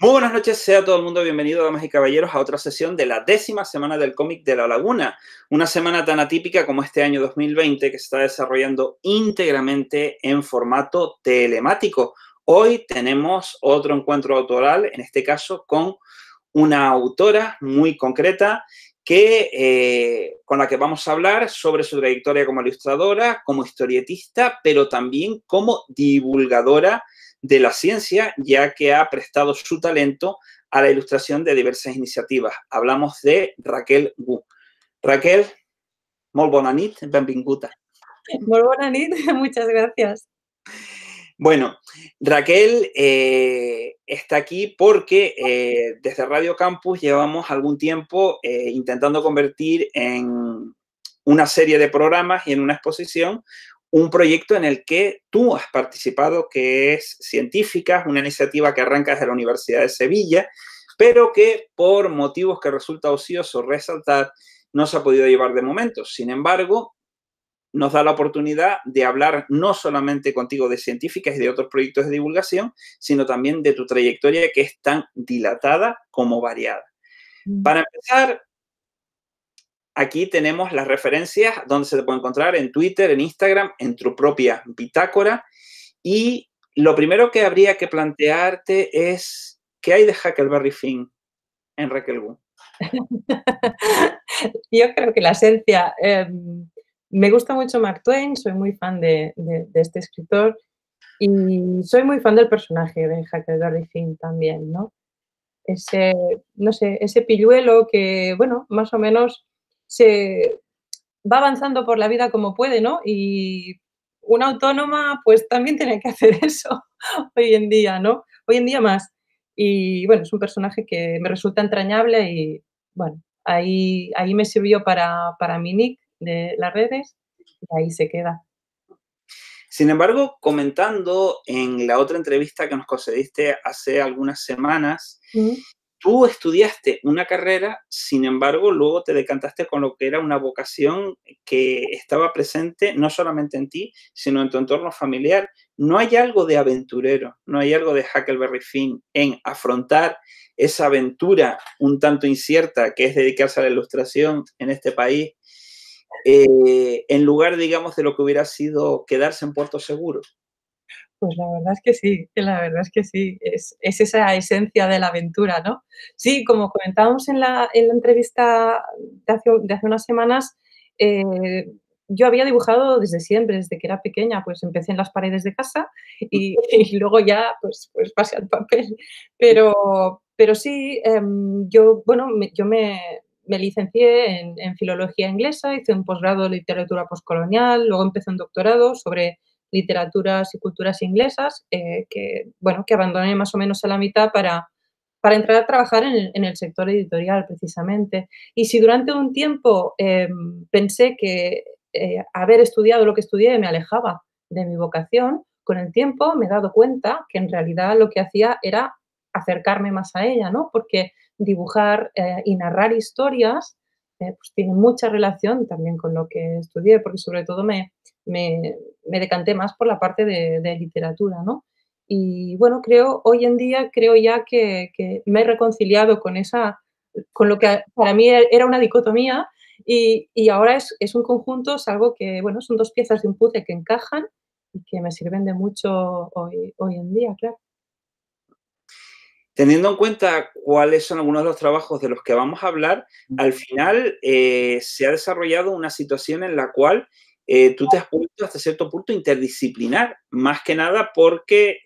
Muy buenas noches, sea todo el mundo bienvenido, damas y caballeros, a otra sesión de la 10ª semana del cómic de La Laguna. Una semana tan atípica como este año 2020 que se está desarrollando íntegramente en formato telemático. Hoy tenemos otro encuentro autoral, en este caso con una autora muy concreta con la que vamos a hablar sobre su trayectoria como ilustradora, como historietista, pero también como divulgadora de la ciencia, ya que ha prestado su talento a la ilustración de diversas iniciativas. Hablamos de Raquel Gu. Raquel, molt bona nit, benvinguda. Molt bona nit, muchas gracias. Bueno, Raquel está aquí porque desde Radio Campus llevamos algún tiempo intentando convertir en una serie de programas y en una exposición un proyecto en el que tú has participado, que es Científicas, una iniciativa que arranca desde la Universidad de Sevilla, pero que por motivos que resulta ocioso resaltar, no se ha podido llevar de momento. Sin embargo, nos da la oportunidad de hablar no solamente contigo de Científicas y de otros proyectos de divulgación, sino también de tu trayectoria, que es tan dilatada como variada. Para empezar, aquí tenemos las referencias donde se te puede encontrar en Twitter, en Instagram, en tu propia bitácora. Y lo primero que habría que plantearte es, ¿qué hay de Huckleberry Finn en Raquel Gu? Yo creo que la esencia, me gusta mucho Mark Twain, soy muy fan de este escritor y soy muy fan del personaje de Huckleberry Finn también, ¿no? Ese, no sé, ese pilluelo que, bueno, más o menos se va avanzando por la vida como puede, ¿no? Y una autónoma, pues también tiene que hacer eso hoy en día, ¿no? Hoy en día más. Y bueno, es un personaje que me resulta entrañable y bueno, ahí me sirvió para mi nick de las redes y ahí se queda. Sin embargo, comentando en la otra entrevista que nos concediste hace algunas semanas, Ujú. tú estudiaste una carrera, sin embargo, luego te decantaste con lo que era una vocación que estaba presente no solamente en ti, sino en tu entorno familiar. ¿No hay algo de aventurero, no hay algo de Huckleberry Finn en afrontar esa aventura un tanto incierta que es dedicarse a la ilustración en este país, en lugar, digamos, de lo que hubiera sido quedarse en puerto seguro? Pues la verdad es que sí, la verdad es que sí, es esa esencia de la aventura, ¿no? Sí, como comentábamos en la entrevista de hace unas semanas, eh, yo había dibujado desde siempre, desde que era pequeña, pues empecé en las paredes de casa y y luego ya, pues pasé al papel. Pero sí, yo, bueno, me licencié en filología inglesa, hice un posgrado de literatura postcolonial, luego empecé un doctorado sobre literaturas y culturas inglesas, que, bueno, que abandoné más o menos a la mitad para entrar a trabajar en el sector editorial, precisamente. Y si durante un tiempo pensé que haber estudiado lo que estudié me alejaba de mi vocación, con el tiempo me he dado cuenta que en realidad lo que hacía era acercarme más a ella, ¿no? Porque dibujar y narrar historias pues tiene mucha relación también con lo que estudié, porque sobre todo me me decanté más por la parte de literatura, ¿no? Y bueno, hoy en día creo ya que me he reconciliado con lo que para mí era una dicotomía y ahora es un conjunto, es algo que, bueno, son 2 piezas de un puzzle que encajan y que me sirven de mucho hoy en día, claro. Teniendo en cuenta cuáles son algunos de los trabajos de los que vamos a hablar, al final se ha desarrollado una situación en la cual tú te has vuelto hasta cierto punto interdisciplinar, más que nada porque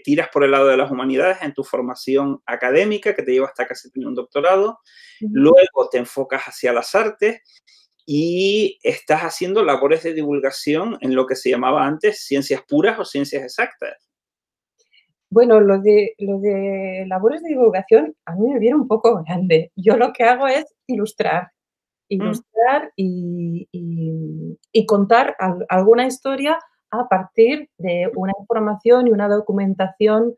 tiras por el lado de las humanidades en tu formación académica, que te lleva hasta casi tener un doctorado, Ujú. luego te enfocas hacia las artes y estás haciendo labores de divulgación en lo que se llamaba antes ciencias puras o ciencias exactas. Bueno, lo de labores de divulgación a mí me viene un poco grande. Yo lo que hago es ilustrar. Mm. Ilustrar y contar alguna historia a partir de una información y una documentación,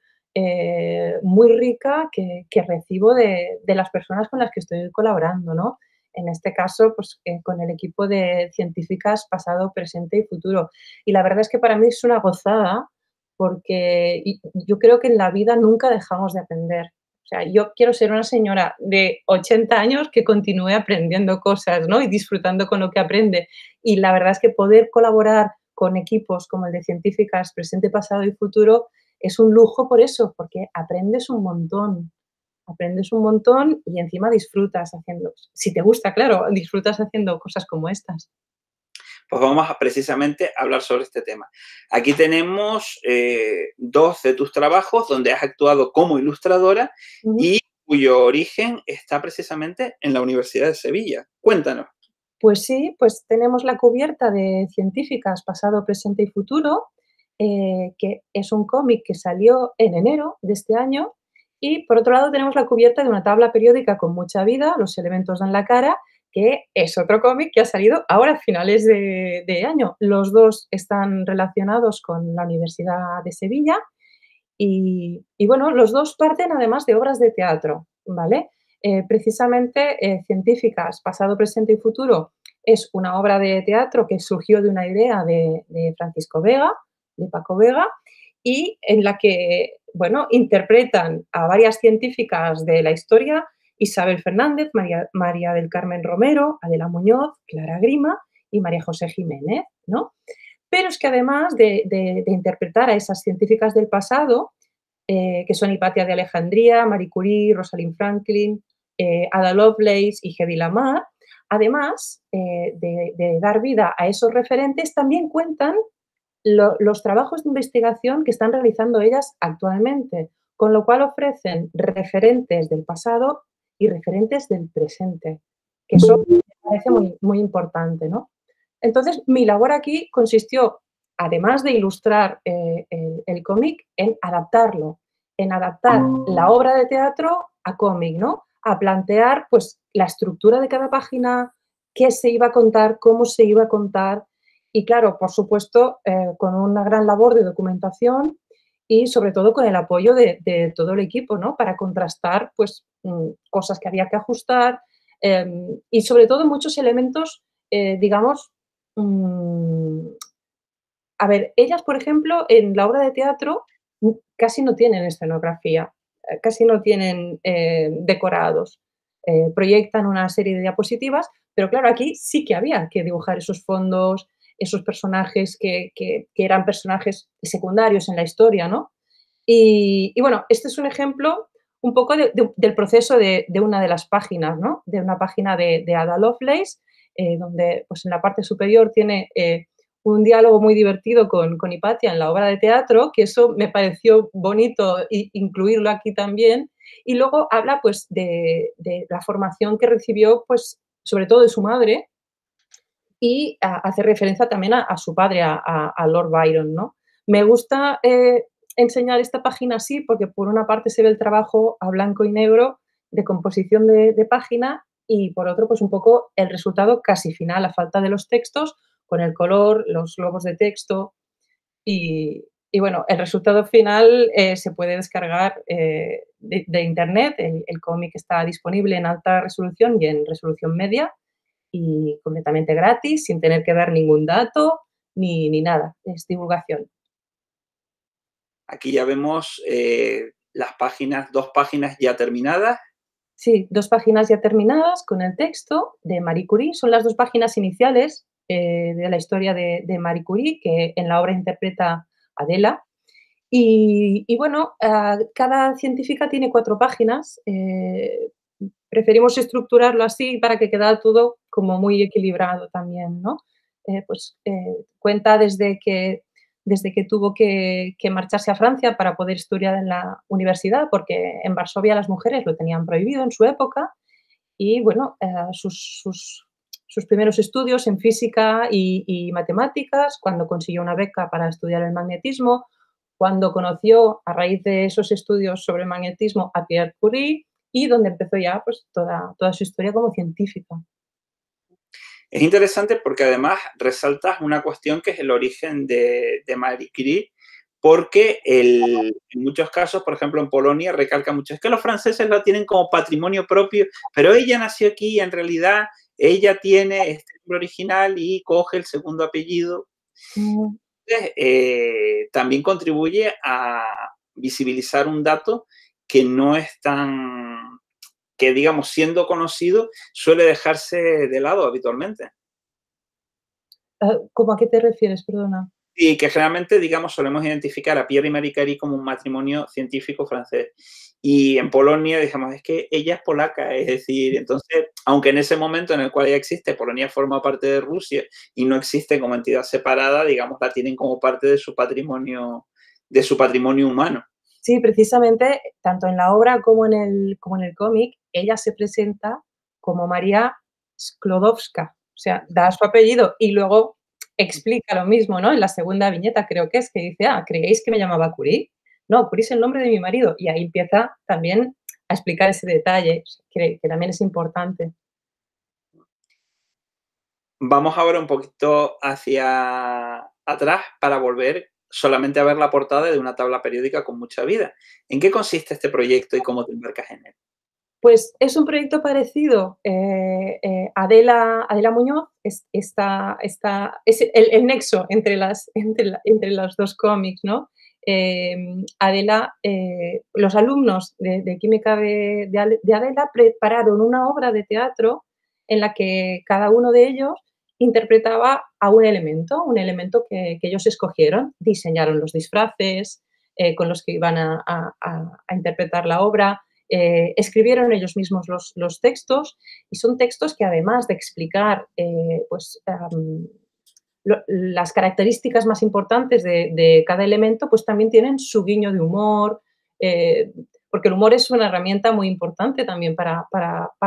muy rica que recibo de las personas con las que estoy colaborando, ¿no? En este caso, pues, con el equipo de científicas pasado, presente y futuro. Y la verdad es que para mí es una gozada porque yo creo que en la vida nunca dejamos de aprender. O sea, yo quiero ser una señora de 80 años que continúe aprendiendo cosas, ¿no? Y disfrutando con lo que aprende. Y la verdad es que poder colaborar con equipos como el de científicas presente, pasado y futuro es un lujo por eso, porque aprendes un montón y encima disfrutas haciendo, si te gusta, claro, disfrutas haciendo cosas como estas. Pues vamos a precisamente hablar sobre este tema. Aquí tenemos dos de tus trabajos donde has actuado como ilustradora Ujú. y cuyo origen está precisamente en la Universidad de Sevilla. Cuéntanos. Pues sí, pues tenemos la cubierta de Científicas, pasado, presente y futuro, que es un cómic que salió en enero de este año. Y por otro lado tenemos la cubierta de una tabla periódica con mucha vida, Los elementos dan la cara, que es otro cómic que ha salido ahora a finales de año. Los dos están relacionados con la Universidad de Sevilla y bueno, los dos parten además de obras de teatro, ¿vale? Precisamente, Científicas, pasado, presente y futuro es una obra de teatro que surgió de una idea de Francisco Vega, de Paco Vega, y en la que, bueno, interpretan a varias científicas de la historia, Isabel Fernández, María del Carmen Romero, Adela Muñoz, Clara Grima y María José Jiménez, ¿no? Pero es que además de interpretar a esas científicas del pasado, que son Hipatia de Alejandría, Marie Curie, Rosalind Franklin, Ada Lovelace y Hedy Lamarr, además de dar vida a esos referentes, también cuentan los trabajos de investigación que están realizando ellas actualmente, con lo cual ofrecen referentes del pasado y referentes del presente, que eso me parece muy, muy importante, ¿no? Entonces, mi labor aquí consistió, además de ilustrar el cómic, en adaptar la obra de teatro a cómic, ¿no? A plantear, pues, la estructura de cada página, qué se iba a contar, cómo se iba a contar, y claro, por supuesto, con una gran labor de documentación y sobre todo con el apoyo de todo el equipo, ¿no? Para contrastar, pues, cosas que había que ajustar, y sobre todo muchos elementos, digamos, mm, a ver, ellas, por ejemplo, en la obra de teatro casi no tienen escenografía, casi no tienen decorados. Proyectan una serie de diapositivas, pero claro, aquí sí que había que dibujar esos fondos, esos personajes que eran personajes secundarios en la historia, ¿no? Y bueno, este es un ejemplo un poco del proceso de una de las páginas, ¿no? De una página de Ada Lovelace, donde pues en la parte superior tiene un diálogo muy divertido con Hipatia en la obra de teatro, que eso me pareció bonito incluirlo aquí también. Y luego habla pues de la formación que recibió, pues sobre todo de su madre, y hace referencia también a su padre, a Lord Byron, ¿no? Me gusta enseñar esta página así porque por una parte se ve el trabajo a blanco y negro de composición de página y por otro pues un poco el resultado casi final, a falta de los textos, con el color, los globos de texto y bueno, el resultado final se puede descargar de internet, el cómic está disponible en alta resolución y en resolución media y completamente gratis, sin tener que dar ningún dato ni nada, es divulgación. Aquí ya vemos las páginas, dos páginas ya terminadas. Sí, 2 páginas ya terminadas con el texto de Marie Curie, son las 2 páginas iniciales, de la historia de Marie Curie, que en la obra interpreta Adela. Y bueno, cada científica tiene 4 páginas, preferimos estructurarlo así para que quede todo como muy equilibrado también, ¿no? Cuenta desde que tuvo que marcharse a Francia para poder estudiar en la universidad, porque en Varsovia las mujeres lo tenían prohibido en su época, y bueno, sus primeros estudios en física y matemáticas, cuando consiguió una beca para estudiar el magnetismo, cuando conoció, a raíz de esos estudios sobre el magnetismo, a Pierre Curie, y donde empezó ya pues, toda su historia como científica. Es interesante porque además resaltas una cuestión que es el origen de Marie Curie, porque en muchos casos, por ejemplo en Polonia, recalca mucho, es que los franceses la tienen como patrimonio propio, pero ella nació aquí y en realidad ella tiene este nombre original y coge el segundo apellido. también contribuye a visibilizar un dato que no es tan, que digamos, siendo conocido, suele dejarse de lado habitualmente. ¿Cómo a qué te refieres? Perdona. Y que generalmente, digamos, solemos identificar a Pierre y Marie Curie como un matrimonio científico francés. Y en Polonia, digamos, es que ella es polaca, es decir, entonces, aunque en ese momento en el cual ella existe, Polonia forma parte de Rusia y no existe como entidad separada, digamos, la tienen como parte de su patrimonio humano. Sí, precisamente, tanto en la obra como en el cómic, ella se presenta como María Sklodowska, o sea, da su apellido y luego explica lo mismo, ¿no? En la segunda viñeta creo que es, que dice: "Ah, ¿creéis que me llamaba Curie? No, Curie es el nombre de mi marido", y ahí empieza también a explicar ese detalle, o sea, que también es importante. Vamos ahora un poquito hacia atrás para volver solamente a ver la portada de una tabla periódica con mucha vida. ¿En qué consiste este proyecto y cómo te embarcas en él? Pues es un proyecto parecido, Adela Muñoz es el nexo entre entre los 2 cómics, ¿no? Adela, los alumnos de química de Adela prepararon una obra de teatro en la que cada uno de ellos interpretaba a un elemento que ellos escogieron. Diseñaron los disfraces, con los que iban a interpretar la obra, escribieron ellos mismos los textos y son textos que además de explicar pues, las características más importantes de cada elemento, pues también tienen su guiño de humor, eh, porque el humor es una herramienta muy importante también para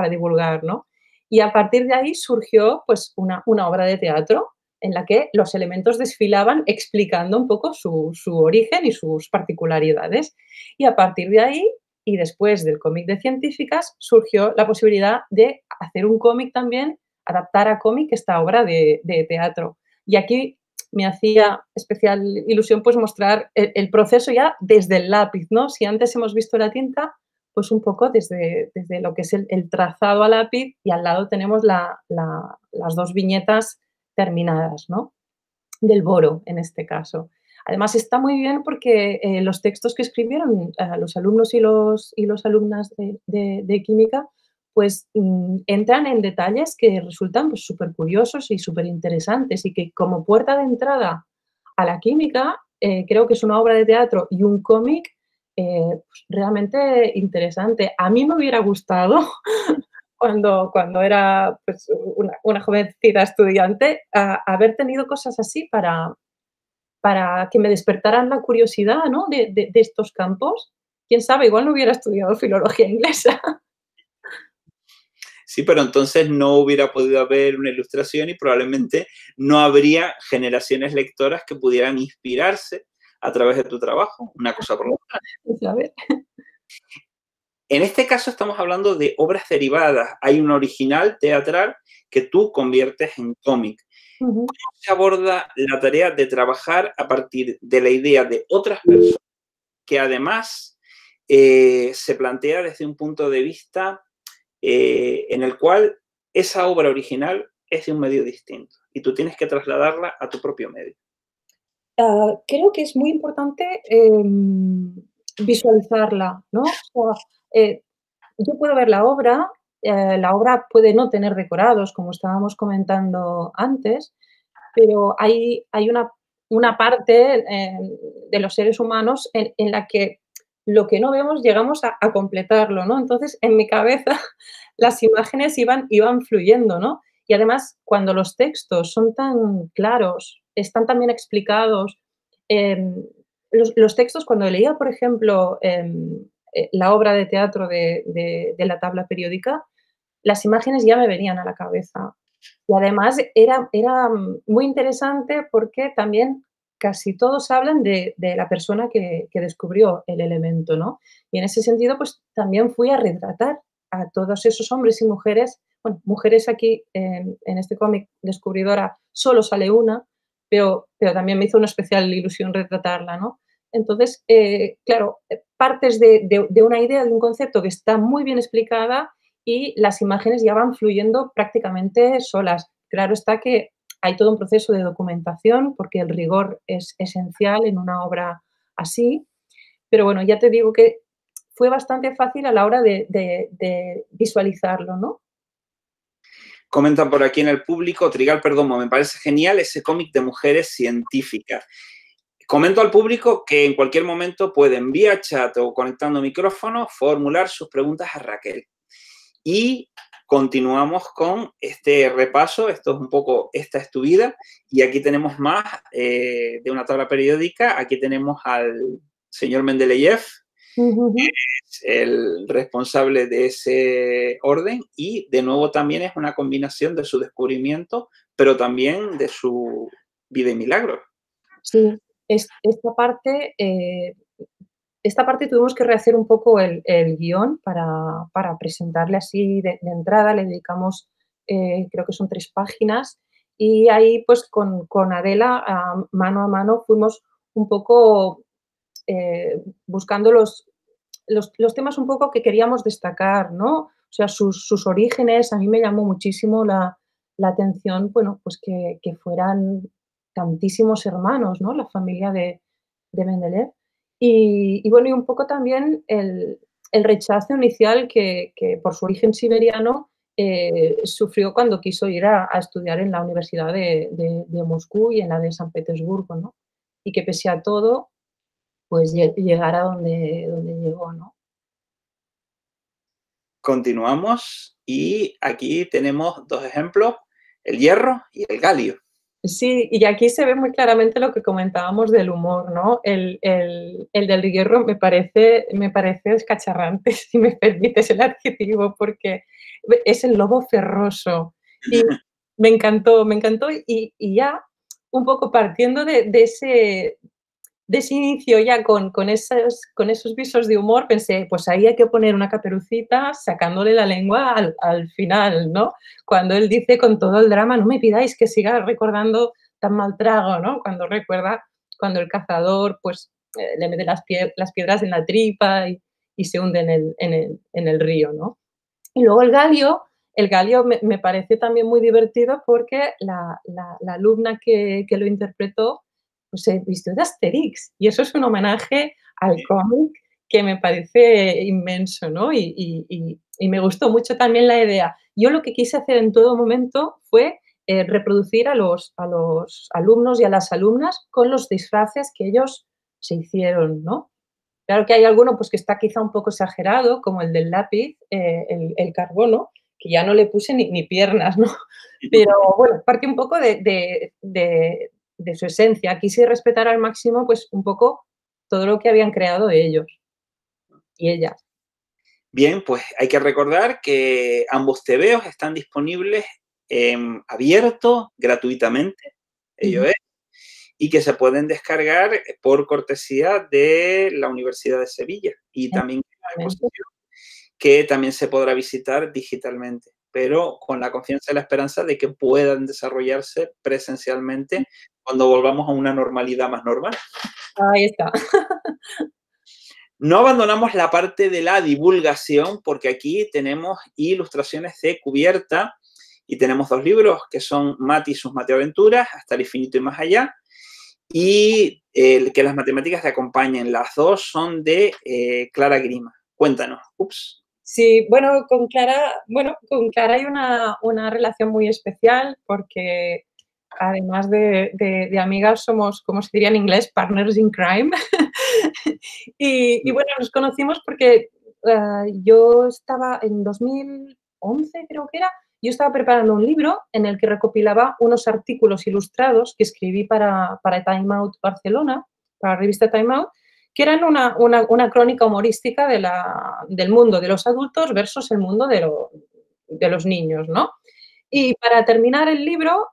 divulgar, ¿no? Y a partir de ahí surgió pues una obra de teatro en la que los elementos desfilaban explicando un poco su origen y sus particularidades. Y a partir de ahí y después del cómic de científicas surgió la posibilidad de hacer un cómic también, adaptar a cómic esta obra de teatro. Y aquí me hacía especial ilusión pues mostrar el proceso ya desde el lápiz, ¿no? Si antes hemos visto la tinta, pues un poco desde lo que es el trazado a lápiz y al lado tenemos las dos viñetas terminadas, ¿no? Del boro, en este caso. Además, está muy bien porque los textos que escribieron los alumnos y los alumnas de química, pues entran en detalles que resultan pues, súper curiosos y súper interesantes y que como puerta de entrada a la química, creo que es una obra de teatro y un cómic pues, realmente interesante. A mí me hubiera gustado cuando era pues, una jovencita estudiante, haber tenido cosas así para que me despertaran la curiosidad, ¿no? De estos campos. Quién sabe, igual no hubiera estudiado filología inglesa. Sí, pero entonces no hubiera podido haber una ilustración y probablemente no habría generaciones lectoras que pudieran inspirarse a través de tu trabajo, una cosa por la otra. ¿Sabes? En este caso estamos hablando de obras derivadas. Hay un original teatral que tú conviertes en cómic. Ujú. ¿Cómo se aborda la tarea de trabajar a partir de la idea de otras personas que además se plantea desde un punto de vista en el cual esa obra original es de un medio distinto y tú tienes que trasladarla a tu propio medio? Creo que es muy importante visualizarla, ¿no? O sea, yo puedo ver la obra puede no tener decorados, como estábamos comentando antes, pero hay una parte de los seres humanos en la que lo que no vemos llegamos a completarlo, ¿no? Entonces, en mi cabeza las imágenes iban fluyendo, ¿no? Y además, cuando los textos son tan claros, están tan bien explicados, em, los textos, cuando leía, por ejemplo, la obra de teatro de la tabla periódica, las imágenes ya me venían a la cabeza. Y además era muy interesante porque también casi todos hablan de la persona que descubrió el elemento, ¿no? Y en ese sentido, pues también fui a retratar a todos esos hombres y mujeres, bueno, mujeres aquí en este cómic descubridora solo sale una, pero también me hizo una especial ilusión retratarla, ¿no? Entonces, claro, partes de una idea, de un concepto que está muy bien explicada y las imágenes ya van fluyendo prácticamente solas. Claro está que hay todo un proceso de documentación porque el rigor es esencial en una obra así. Pero bueno, ya te digo que fue bastante fácil a la hora de visualizarlo, ¿no? Comentan por aquí en el público, Trigal Perdomo, me parece genial ese cómic de mujeres científicas. Comento al público que en cualquier momento pueden, vía chat o conectando micrófono, formular sus preguntas a Raquel. Y continuamos con este repaso. Esto es un poco, esta es tu vida. Y aquí tenemos más de una tabla periódica. Aquí tenemos al señor Mendeleev, Ujú, ujú. el responsable de ese orden. Y de nuevo también es una combinación de su descubrimiento, pero también de su vida y milagros. Sí, esta parte tuvimos que rehacer un poco el guión para presentarle así de entrada, le dedicamos, creo que son 3 páginas, y ahí, pues, con Adela, a mano, fuimos un poco, buscando los temas un poco que queríamos destacar, ¿no? O sea, sus orígenes, a mí me llamó muchísimo la atención, bueno, pues que fueran tantísimos hermanos, ¿no? La familia de Mendeleev. Y bueno, y un poco también el rechazo inicial que por su origen siberiano sufrió cuando quiso ir a estudiar en la Universidad de Moscú y en la de San Petersburgo, ¿no? Y que pese a todo, pues llegar a donde llegó, ¿no? Continuamos y aquí tenemos dos ejemplos, el hierro y el galio. Sí, y aquí se ve muy claramente lo que comentábamos del humor, ¿no? El del hierro me parece descacharrante, si me permites el adjetivo, porque es el lobo ferroso. Y me encantó, y ya un poco partiendo de ese inicio ya con esos visos de humor, pensé, pues ahí hay que poner una Caperucita sacándole la lengua al final, ¿no? Cuando él dice con todo el drama, no me pidáis que siga recordando tan mal trago, ¿no? Cuando recuerda cuando el cazador, pues, le mete las piedras en la tripa y se hunde en el río, ¿no? Y luego el galio me parece también muy divertido porque la alumna que lo interpretó, pues se vistió de Asterix, y eso es un homenaje al cómic que me parece inmenso, ¿no? Y me gustó mucho también la idea. Yo lo que quise hacer en todo momento fue, reproducir a los alumnos y a las alumnas con los disfraces que ellos se hicieron, ¿no? Claro que hay alguno, pues, que está quizá un poco exagerado, como el del lápiz, el carbono, que ya no le puse ni piernas, ¿no? Pero bueno, parte un poco de su esencia. Quise respetar al máximo, pues, un poco todo lo que habían creado ellos y ellas. Bien, pues hay que recordar que ambos tebeos están disponibles abierto gratuitamente, ello Ujú. es, y que se pueden descargar por cortesía de la Universidad de Sevilla. Y también una Efectivamente. exposición que también se podrá visitar digitalmente, pero con la confianza y la esperanza de que puedan desarrollarse presencialmente cuando volvamos a una normalidad más normal. Ahí está. No abandonamos la parte de la divulgación porque aquí tenemos ilustraciones de cubierta y tenemos dos libros que son Mati y sus mateaventuras, Hasta el infinito y más allá, y que las matemáticas te acompañen. Las dos son de Clara Grima. Cuéntanos. Ups. Sí, bueno, con Clara hay una relación muy especial porque además de amigas somos, como se diría en inglés, partners in crime. Y bueno, nos conocimos porque, yo estaba en 2011, creo que era, yo estaba preparando un libro en el que recopilaba unos artículos ilustrados que escribí para Time Out Barcelona, para la revista Time Out, que eran una crónica humorística del mundo de los adultos versus el mundo de los niños, ¿no? Y para terminar el libro,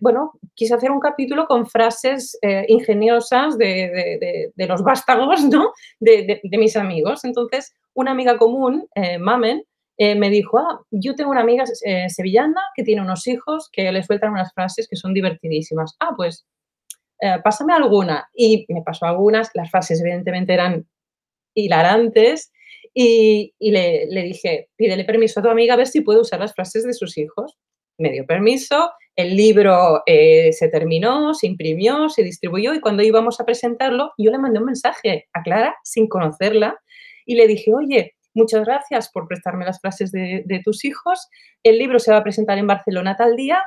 bueno, quise hacer un capítulo con frases ingeniosas de los vástagos, ¿no? De mis amigos. Entonces, una amiga común, Mamen, me dijo, yo tengo una amiga sevillana que tiene unos hijos que le sueltan unas frases que son divertidísimas. Pues pásame alguna. Y me pasó algunas, las frases evidentemente eran hilarantes y le dije, pídele permiso a tu amiga a ver si puede usar las frases de sus hijos. Me dio permiso El libro se terminó, se imprimió, se distribuyó y cuando íbamos a presentarlo, yo le mandé un mensaje a Clara sin conocerla y le dije, oye, muchas gracias por prestarme las frases de tus hijos. El libro se va a presentar en Barcelona tal día.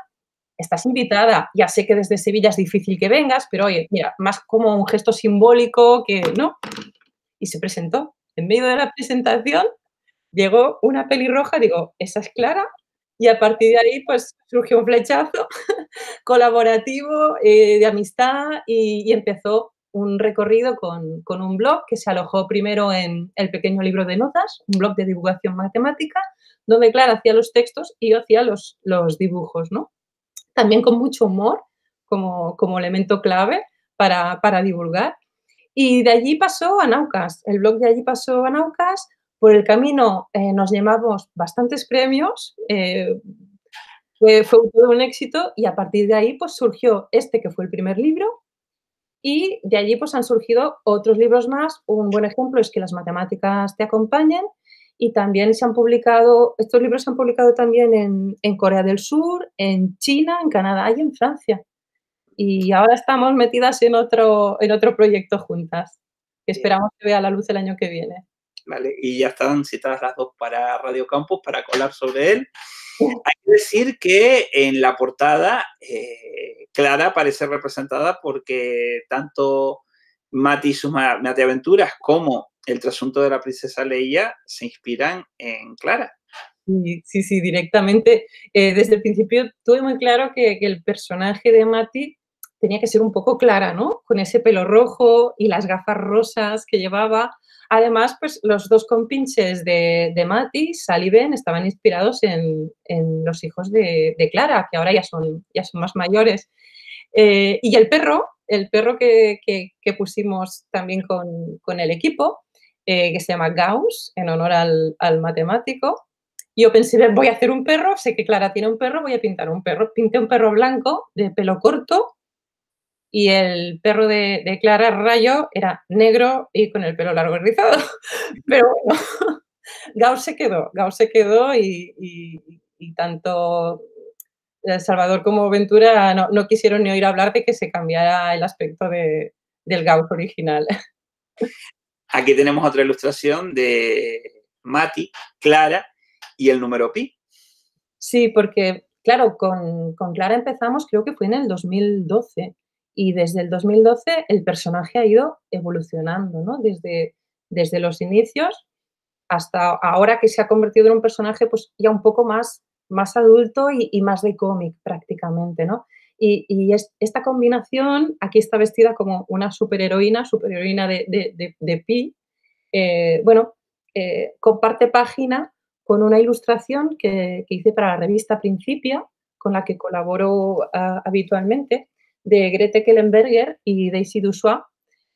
Estás invitada. Ya sé que desde Sevilla es difícil que vengas, pero oye, mira, más como un gesto simbólico que no. Y se presentó. En medio de la presentación llegó una pelirroja, digo, esa es Clara. Y a partir de ahí, pues surgió un flechazo colaborativo, de amistad y empezó un recorrido con un blog que se alojó primero en El Pequeño Libro de Notas, un blog de divulgación matemática, donde Clara hacía los textos y yo hacía los dibujos, ¿no? También con mucho humor como elemento clave para divulgar. Y de allí pasó a Naucas, el blog de allí pasó a Naucas, por el camino nos llevamos bastantes premios, fue todo un éxito y a partir de ahí pues surgió este que fue el primer libro y de allí pues han surgido otros libros más. Un buen ejemplo es Que las matemáticas te acompañen y también se han publicado, estos libros se han publicado también en Corea del Sur, en China, en Canadá y en Francia. Y ahora estamos metidas en otro proyecto juntas, que Bien, esperamos que vea la luz el año que viene. ¿vale? Y ya están citadas las dos para Radio Campus para colar sobre él. Hay que decir que en la portada Clara aparece representada porque tanto Mati y sus Mateaventuras como el trasunto de la princesa Leia se inspiran en Clara. Sí, sí, sí, directamente. Desde el principio tuve muy claro que el personaje de Mati tenía que ser un poco Clara, ¿no? Con ese pelo rojo y las gafas rosas que llevaba. Además, pues los dos compinches de Mati, Sal y Ben, estaban inspirados en los hijos de Clara, que ahora ya son más mayores. Y el perro que pusimos también con el equipo, que se llama Gauss, en honor al matemático. Yo pensé, voy a hacer un perro, sé que Clara tiene un perro, voy a pintar un perro. Pinté un perro blanco, de pelo corto, y el perro de Clara, Rayo, era negro y con el pelo largo y rizado. Pero bueno, Gauss se quedó y tanto Salvador como Ventura no quisieron ni oír hablar de que se cambiara el aspecto del Gauss original. Aquí tenemos otra ilustración de Mati, Clara y el número pi. Sí, porque, claro, con Clara empezamos, creo que fue en el 2012, y desde el 2012 el personaje ha ido evolucionando, ¿no? Desde los inicios hasta ahora que se ha convertido en un personaje, pues, ya un poco más adulto y más de cómic prácticamente, ¿no? Y esta combinación, aquí está vestida como una superheroína de Pi, bueno, comparte página con una ilustración que hice para la revista Principia, con la que colaboro habitualmente, de Grete Kellenberger y Daisy Dussois,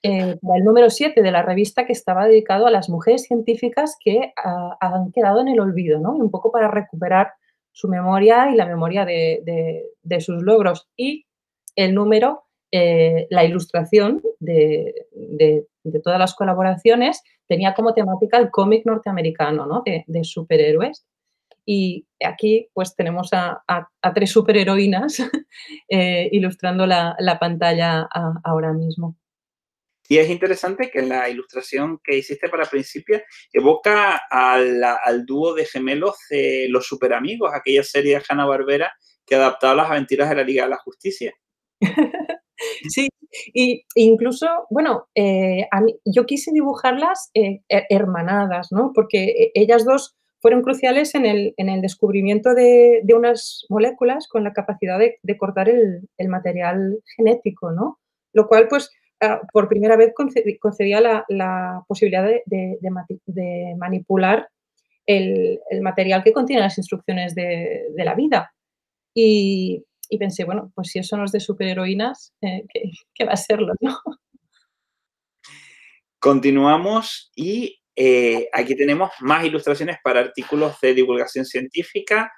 para el número 7 de la revista, que estaba dedicado a las mujeres científicas que han quedado en el olvido, ¿no? Y un poco para recuperar su memoria y la memoria de sus logros. Y el número, la ilustración de todas las colaboraciones tenía como temática el cómic norteamericano, ¿no? De superhéroes. Y aquí pues tenemos a tres superheroínas ilustrando la pantalla ahora mismo. Y es interesante que la ilustración que hiciste para Principia evoca al dúo de gemelos de Los Superamigos, aquella serie de Hanna-Barbera que adaptaba las aventuras de la Liga de la Justicia. Sí, y incluso, bueno, yo quise dibujarlas hermanadas, ¿no? Porque ellas dos fueron cruciales en el descubrimiento de unas moléculas con la capacidad de cortar el material genético, ¿no? Lo cual, pues, por primera vez concedía la posibilidad de manipular el material que contiene las instrucciones de la vida. Y pensé, bueno, pues si eso no es de superheroínas, ¿qué va a serlo, no? Continuamos y aquí tenemos más ilustraciones para artículos de divulgación científica,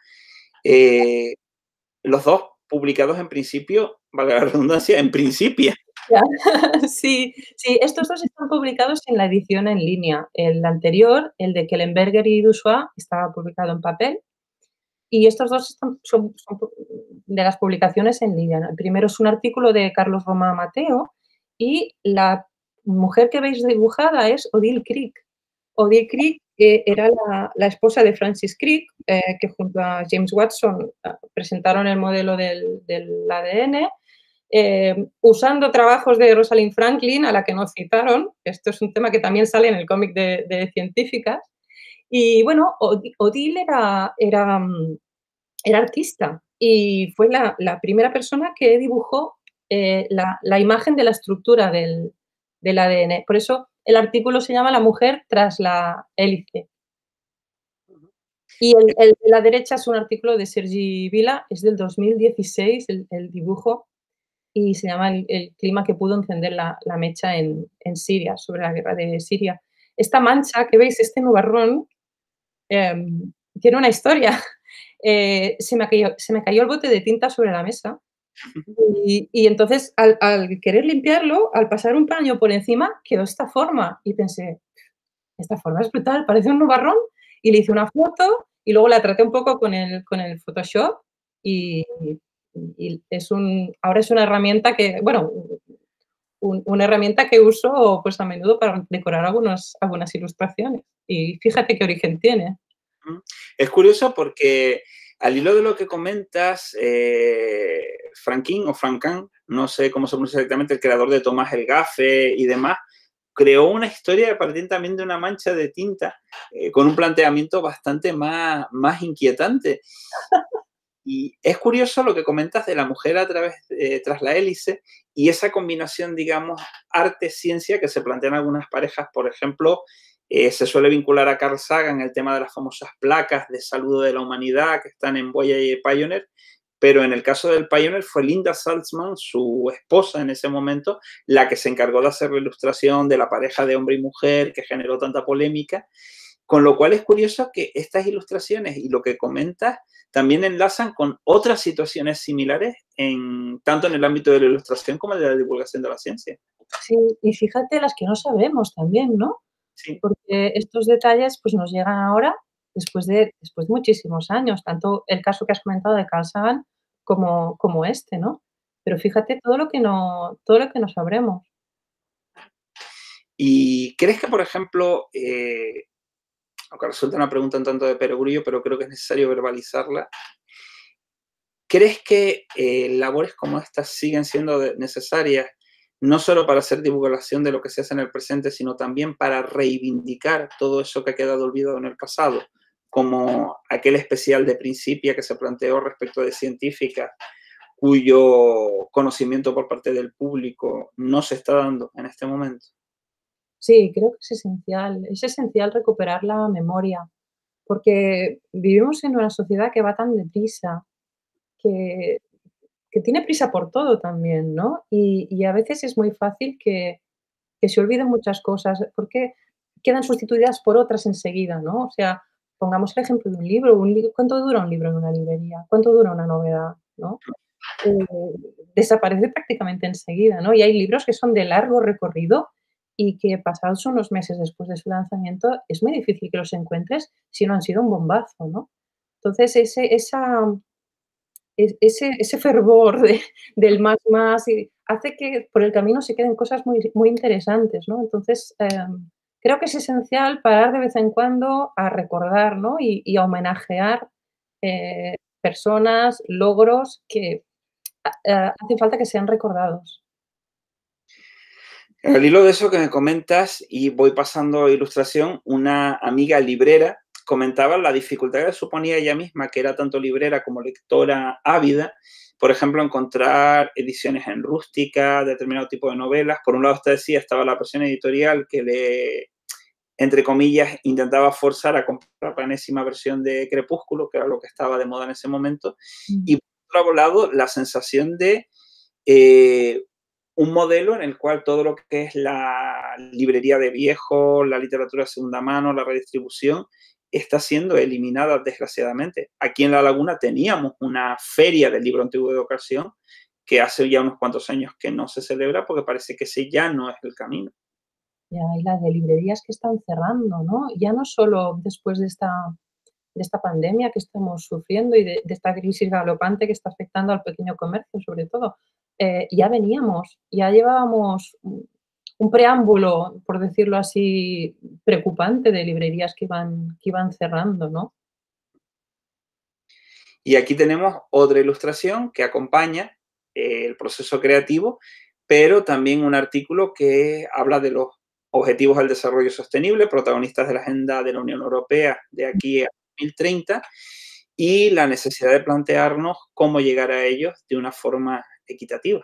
los dos publicados en principio, valga la redundancia, en Principia. Ya. Sí, sí, estos dos están publicados en la edición en línea. El anterior, el de Kellenberger y Dussois, estaba publicado en papel Y estos dos son de las publicaciones en línea, ¿no? El primero es un artículo de Carlos Romà Mateo y la mujer que veis dibujada es Odile Crick. Odile Crick era la esposa de Francis Crick, que junto a James Watson presentaron el modelo del ADN, usando trabajos de Rosalind Franklin, a la que nos citaron. Esto es un tema que también sale en el cómic de científicas. Y bueno, Odile era artista y fue la primera persona que dibujó la imagen de la estructura del ADN. Por eso el artículo se llama La mujer tras la hélice. Y el de la derecha es un artículo de Sergi Vila, es del 2016 el dibujo, y se llama el clima que pudo encender la mecha en Siria, sobre la guerra de Siria. Esta mancha que veis, este nubarrón, tiene una historia. Se me cayó el bote de tinta sobre la mesa y entonces al querer limpiarlo, al pasar un paño por encima, quedó esta forma y pensé: "Esta forma es brutal, parece un nubarrón", y le hice una foto y luego la traté un poco con el Photoshop y ahora es una herramienta que, bueno, una herramienta que uso, pues, a menudo para decorar algunas ilustraciones. Y fíjate qué origen tiene. Ujú. Es curioso porque al hilo de lo que comentas, Franquin o Francan, no sé cómo se pronuncia exactamente, el creador de Tomás el Gafe y demás, creó una historia a partir también de una mancha de tinta con un planteamiento bastante más inquietante. Y es curioso lo que comentas de la mujer a través, tras la hélice y esa combinación, digamos, arte-ciencia que se plantean algunas parejas. Por ejemplo, se suele vincular a Carl Sagan el tema de las famosas placas de saludo de la humanidad que están en Voyager y Pioneer, pero en el caso del Pioneer fue Linda Salzman, su esposa en ese momento, la que se encargó de hacer la ilustración de la pareja de hombre y mujer que generó tanta polémica. Con lo cual es curioso que estas ilustraciones y lo que comentas también enlazan con otras situaciones similares tanto en el ámbito de la ilustración como de la divulgación de la ciencia. Sí, y fíjate las que no sabemos también, ¿no? Sí. Porque estos detalles, pues, nos llegan ahora después de muchísimos años, tanto el caso que has comentado de Carl Sagan como este, ¿no? Pero fíjate todo lo que no sabremos. ¿Y crees que, por ejemplo, aunque resulta una pregunta un tanto de perogrullo, pero creo que es necesario verbalizarla, ¿crees que labores como estas siguen siendo necesarias, no solo para hacer divulgación de lo que se hace en el presente, sino también para reivindicar todo eso que ha quedado olvidado en el pasado, como aquel especial de Principia que se planteó respecto de científicas cuyo conocimiento por parte del público no se está dando en este momento? Sí, creo que es esencial recuperar la memoria, porque vivimos en una sociedad que va tan deprisa, que tiene prisa por todo también, ¿no? Y a veces es muy fácil que se olviden muchas cosas, porque quedan sustituidas por otras enseguida, ¿no? O sea, pongamos el ejemplo de un libro, ¿cuánto dura un libro en una librería? ¿Cuánto dura una novedad, no? Desaparece prácticamente enseguida, ¿no? Y hay libros que son de largo recorrido y que pasados unos meses después de su lanzamiento es muy difícil que los encuentres si no han sido un bombazo, ¿no? Entonces, ese fervor del más y hace que por el camino se queden cosas muy, muy interesantes, ¿no? Entonces, creo que es esencial parar de vez en cuando a recordar, ¿no? Y a homenajear personas, logros que hace falta que sean recordados. Al hilo de eso que me comentas, y voy pasando a ilustración, una amiga librera comentaba la dificultad que suponía ella misma, que era tanto librera como lectora ávida, por ejemplo, encontrar ediciones en rústica, determinado tipo de novelas. Por un lado, usted decía, estaba la presión editorial que le, entre comillas, intentaba forzar a comprar la enésima versión de Crepúsculo, que era lo que estaba de moda en ese momento. Mm. Y por otro lado, la sensación de eh, un modelo en el cual todo lo que es la librería de viejo, la literatura de segunda mano, la redistribución, está siendo eliminada desgraciadamente. Aquí en La Laguna teníamos una feria del libro antiguo de ocasión que hace ya unos cuantos años que no se celebra porque parece que ese ya no es el camino. Ya, y las de librerías que están cerrando, ¿no? Ya no solo después de esta de esta pandemia que estamos sufriendo y de esta crisis galopante que está afectando al pequeño comercio, sobre todo. Ya veníamos, ya llevábamos un preámbulo, por decirlo así, preocupante de librerías que iban cerrando, ¿no? Y aquí tenemos otra ilustración que acompaña el proceso creativo, pero también un artículo que habla de los objetivos del desarrollo sostenible, protagonistas de la agenda de la Unión Europea de aquí a 2030 y la necesidad de plantearnos cómo llegar a ellos de una forma equitativa.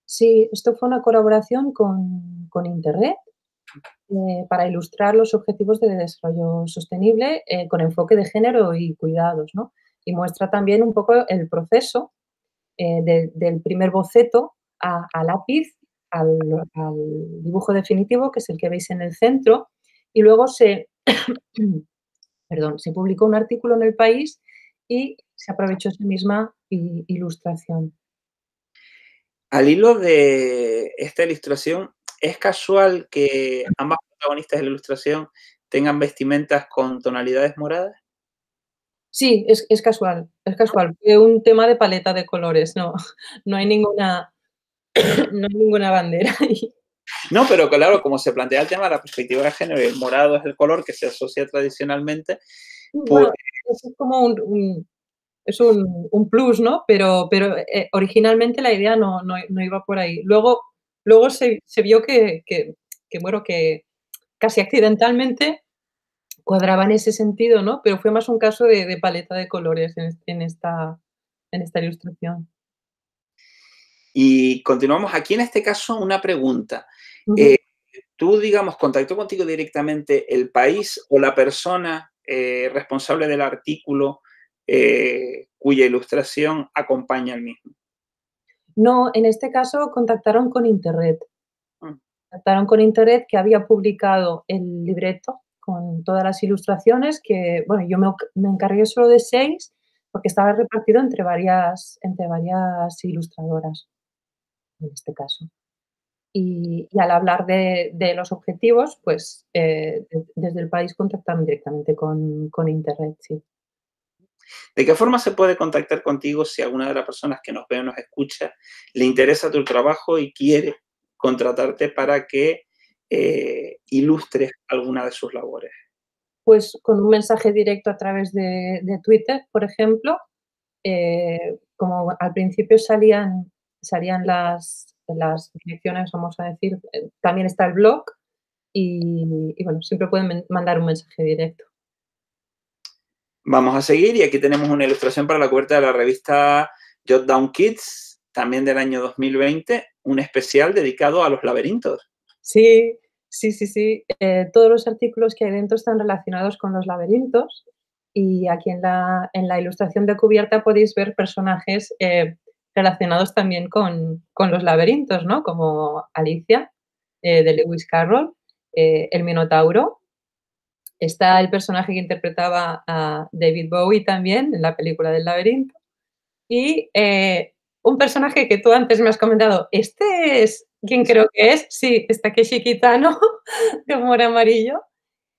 Sí, esto fue una colaboración con Interred, para ilustrar los objetivos de desarrollo sostenible, con enfoque de género y cuidados, ¿no? Y muestra también un poco el proceso, del primer boceto a lápiz al dibujo definitivo, que es el que veis en el centro, y luego se publicó un artículo en El País y se aprovechó esa misma ilustración. Al hilo de esta ilustración, ¿es casual que ambas protagonistas de la ilustración tengan vestimentas con tonalidades moradas? Sí, es casual, es casual. Fue un tema de paleta de colores, no, no hay ninguna no hay ninguna bandera ahí. No, pero claro, como se plantea el tema de la perspectiva de género y el morado es el color que se asocia tradicionalmente, pues Bueno, eso es como un plus, ¿no? Pero, originalmente la idea no iba por ahí. Luego se vio que, bueno, que casi accidentalmente cuadraba en ese sentido, ¿no? Pero fue más un caso de paleta de colores en esta ilustración. y continuamos. Aquí en este caso una pregunta. Ujú. Eh, ¿Tú, digamos, contactó contigo directamente el país o la persona responsable del artículo cuya ilustración acompaña al mismo? No, en este caso contactaron con Interred. Mm. Contactaron con Interred, que había publicado el libreto con todas las ilustraciones que, bueno, yo me encargué solo de 6 porque estaba repartido entre varias ilustradoras, en este caso. Y al hablar de los objetivos, pues, desde El País contactaron directamente con Interred, sí. ¿De qué forma se puede contactar contigo si alguna de las personas que nos ve o nos escucha le interesa tu trabajo y quiere contratarte para que ilustres alguna de sus labores? Pues con un mensaje directo a través de Twitter, por ejemplo, como al principio salían las direcciones, vamos a decir, también está el blog y bueno, siempre pueden mandar un mensaje directo. Vamos a seguir y aquí tenemos una ilustración para la cubierta de la revista Jot Down Kids, también del año 2020, un especial dedicado a los laberintos. Sí, sí, sí, sí. Todos los artículos que hay dentro están relacionados con los laberintos y aquí en la ilustración de cubierta podéis ver personajes, relacionados también con los laberintos, ¿no? Como Alicia, de Lewis Carroll, el Minotauro. Está el personaje que interpretaba a David Bowie también en la película del laberinto. Y, un personaje que tú antes me has comentado, ¿este es quién creo que es? Sí, es Takeshi Kitano, de humor amarillo.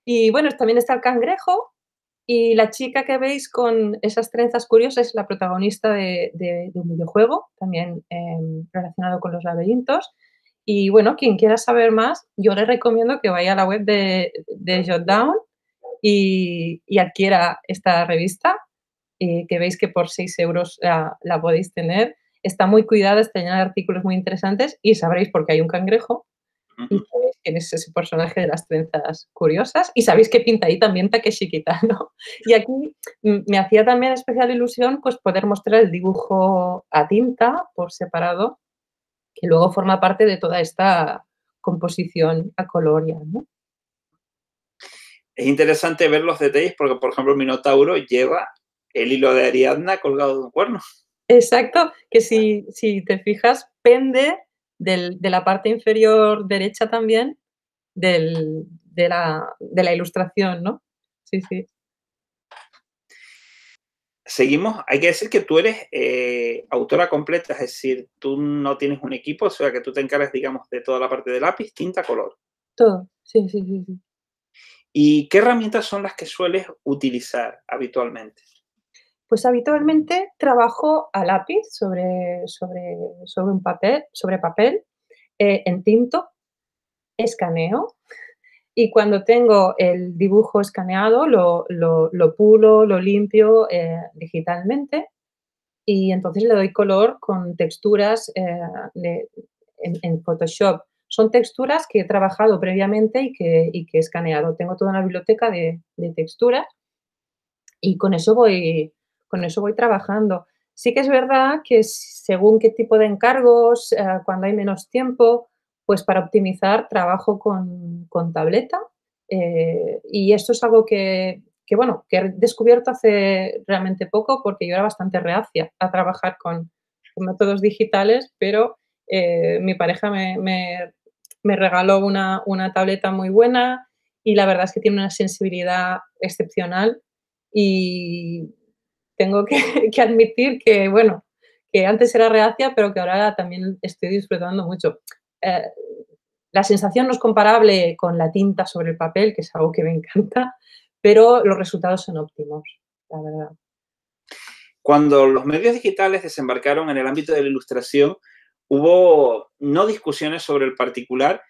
Y bueno, también está el cangrejo, y la chica que veis con esas trenzas curiosas es la protagonista de un videojuego, también, relacionado con los laberintos. Y bueno, quien quiera saber más, yo le recomiendo que vaya a la web de Jotdown y adquiera esta revista, que veis que por 6 euros la podéis tener. Está muy cuidada, está llena de artículos muy interesantes y sabréis por qué hay un cangrejo y Ujú. sabéis quién es ese personaje de las trenzas curiosas y sabéis que pinta ahí también Takeshi Kitano. Y aquí me hacía también especial ilusión pues poder mostrar el dibujo a tinta por separado, que luego forma parte de toda esta composición a color ya, ¿no? Es interesante ver los detalles porque, por ejemplo, el Minotauro lleva el hilo de Ariadna colgado de un cuerno. Exacto, que si te fijas, pende de la parte inferior derecha también de la ilustración, ¿no? Sí, sí. Seguimos, hay que decir que tú eres autora completa, es decir, tú no tienes un equipo, o sea, que tú te encargas, digamos, de toda la parte de lápiz, tinta, color. Todo. Sí, sí, sí, sí. ¿Y qué herramientas son las que sueles utilizar habitualmente? Pues habitualmente trabajo a lápiz sobre papel, en tinto, escaneo y cuando tengo el dibujo escaneado lo pulo, lo limpio, digitalmente y entonces le doy color con texturas, de en Photoshop. Son texturas que he trabajado previamente y que he escaneado. Tengo toda una biblioteca de texturas y con eso voy trabajando. Sí que es verdad que según qué tipo de encargos, cuando hay menos tiempo, pues para optimizar trabajo con tableta, y esto es algo que, bueno, que he descubierto hace realmente poco, porque yo era bastante reacia a trabajar con métodos digitales, pero, mi pareja me regaló una tableta muy buena y la verdad es que tiene una sensibilidad excepcional y tengo que que admitir que, bueno, que antes era reacia, pero que ahora también estoy disfrutando mucho. Eh, la sensación no es comparable con la tinta sobre el papel, que es algo que me encanta, pero los resultados son óptimos, la verdad. Cuando los medios digitales desembarcaron en el ámbito de la ilustración, hubo no discusiones sobre el particular,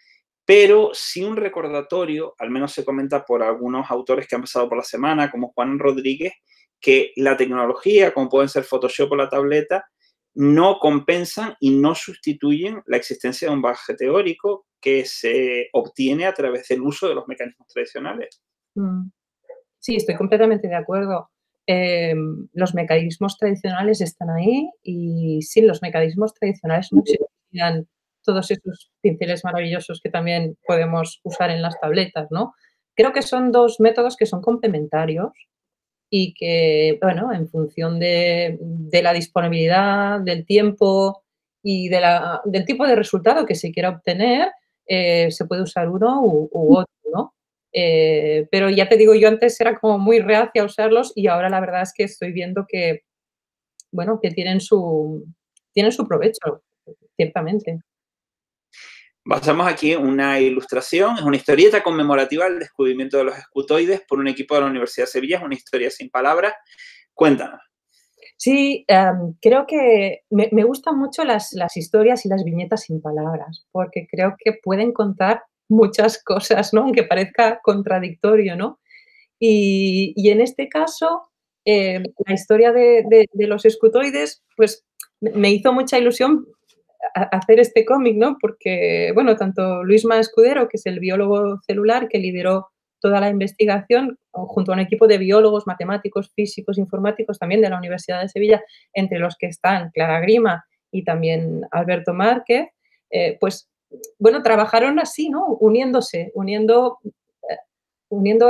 pero sí un recordatorio, al menos se comenta por algunos autores que han pasado por la semana, como Juan Rodríguez, que la tecnología, como pueden ser Photoshop o la tableta, no compensan y no sustituyen la existencia de un bagaje teórico que se obtiene a través del uso de los mecanismos tradicionales. Mm. Sí, estoy completamente de acuerdo. Los mecanismos tradicionales están ahí y sin los mecanismos tradicionales no existirían todos esos pinceles maravillosos que también podemos usar en las tabletas, ¿no? Creo que son 2 métodos que son complementarios y que, bueno, en función de la disponibilidad, del tiempo y del tipo de resultado que se quiera obtener, se puede usar uno u otro, ¿no? Pero ya te digo, yo antes era como muy reacia a usarlos y ahora la verdad es que estoy viendo que, bueno, que tienen su provecho, ciertamente. Basamos aquí una ilustración, es una historieta conmemorativa del descubrimiento de los escutoides por un equipo de la Universidad de Sevilla, es una historia sin palabras. Cuéntanos. Sí, creo que me gustan mucho las historias y las viñetas sin palabras, porque creo que pueden contar muchas cosas, ¿no? Aunque parezca contradictorio, ¿no? Y en este caso, la historia de los escutoides, pues, me hizo mucha ilusión hacer este cómic, ¿no? Porque, bueno, tanto Luisma Escudero, que es el biólogo celular que lideró toda la investigación, junto a un equipo de biólogos, matemáticos, físicos, informáticos, también de la Universidad de Sevilla, entre los que están Clara Grima y también Alberto Márquez, pues, bueno, trabajaron así, ¿no? Eh, uniendo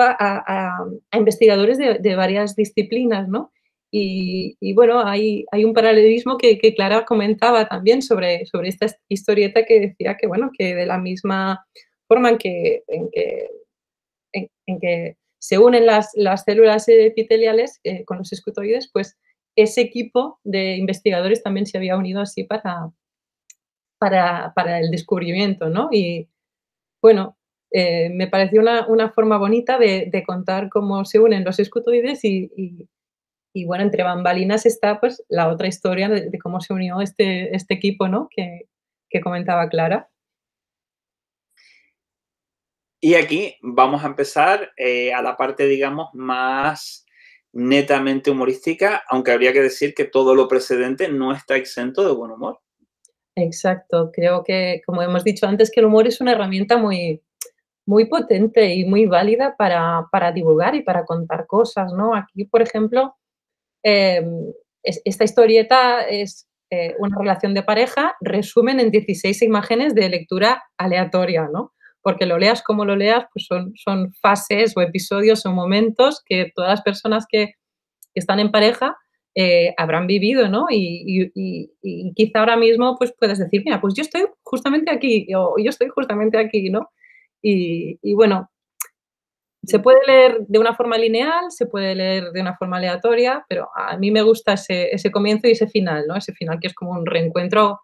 a investigadores de varias disciplinas, ¿no? Y bueno, hay un paralelismo que Clara comentaba también sobre esta historieta que decía que, bueno, que de la misma forma en que se unen las células epiteliales, con los escutoides, pues ese equipo de investigadores también se había unido así para el descubrimiento, ¿no? Y bueno, me pareció una forma bonita de contar cómo se unen los escutoides y bueno, entre bambalinas está, pues, la otra historia de cómo se unió este equipo, ¿no? Que comentaba Clara. Y aquí vamos a empezar a la parte, digamos, más netamente humorística, aunque habría que decir que todo lo precedente no está exento de buen humor. Exacto. Creo que, como hemos dicho antes, que el humor es una herramienta muy potente y muy válida para divulgar y para contar cosas, ¿no? Aquí, por ejemplo, esta historieta es, una relación de pareja, resumen en 16 imágenes de lectura aleatoria, ¿no? Porque lo leas como lo leas, pues son fases o episodios o momentos que todas las personas que están en pareja, habrán vivido, ¿no? Y quizá ahora mismo, pues, puedes decir: "Mira, pues yo estoy justamente aquí", o "Yo estoy justamente aquí", ¿no? Y bueno, se puede leer de una forma lineal, se puede leer de una forma aleatoria, pero a mí me gusta ese comienzo y ese final, ¿no? Ese final que es como un reencuentro,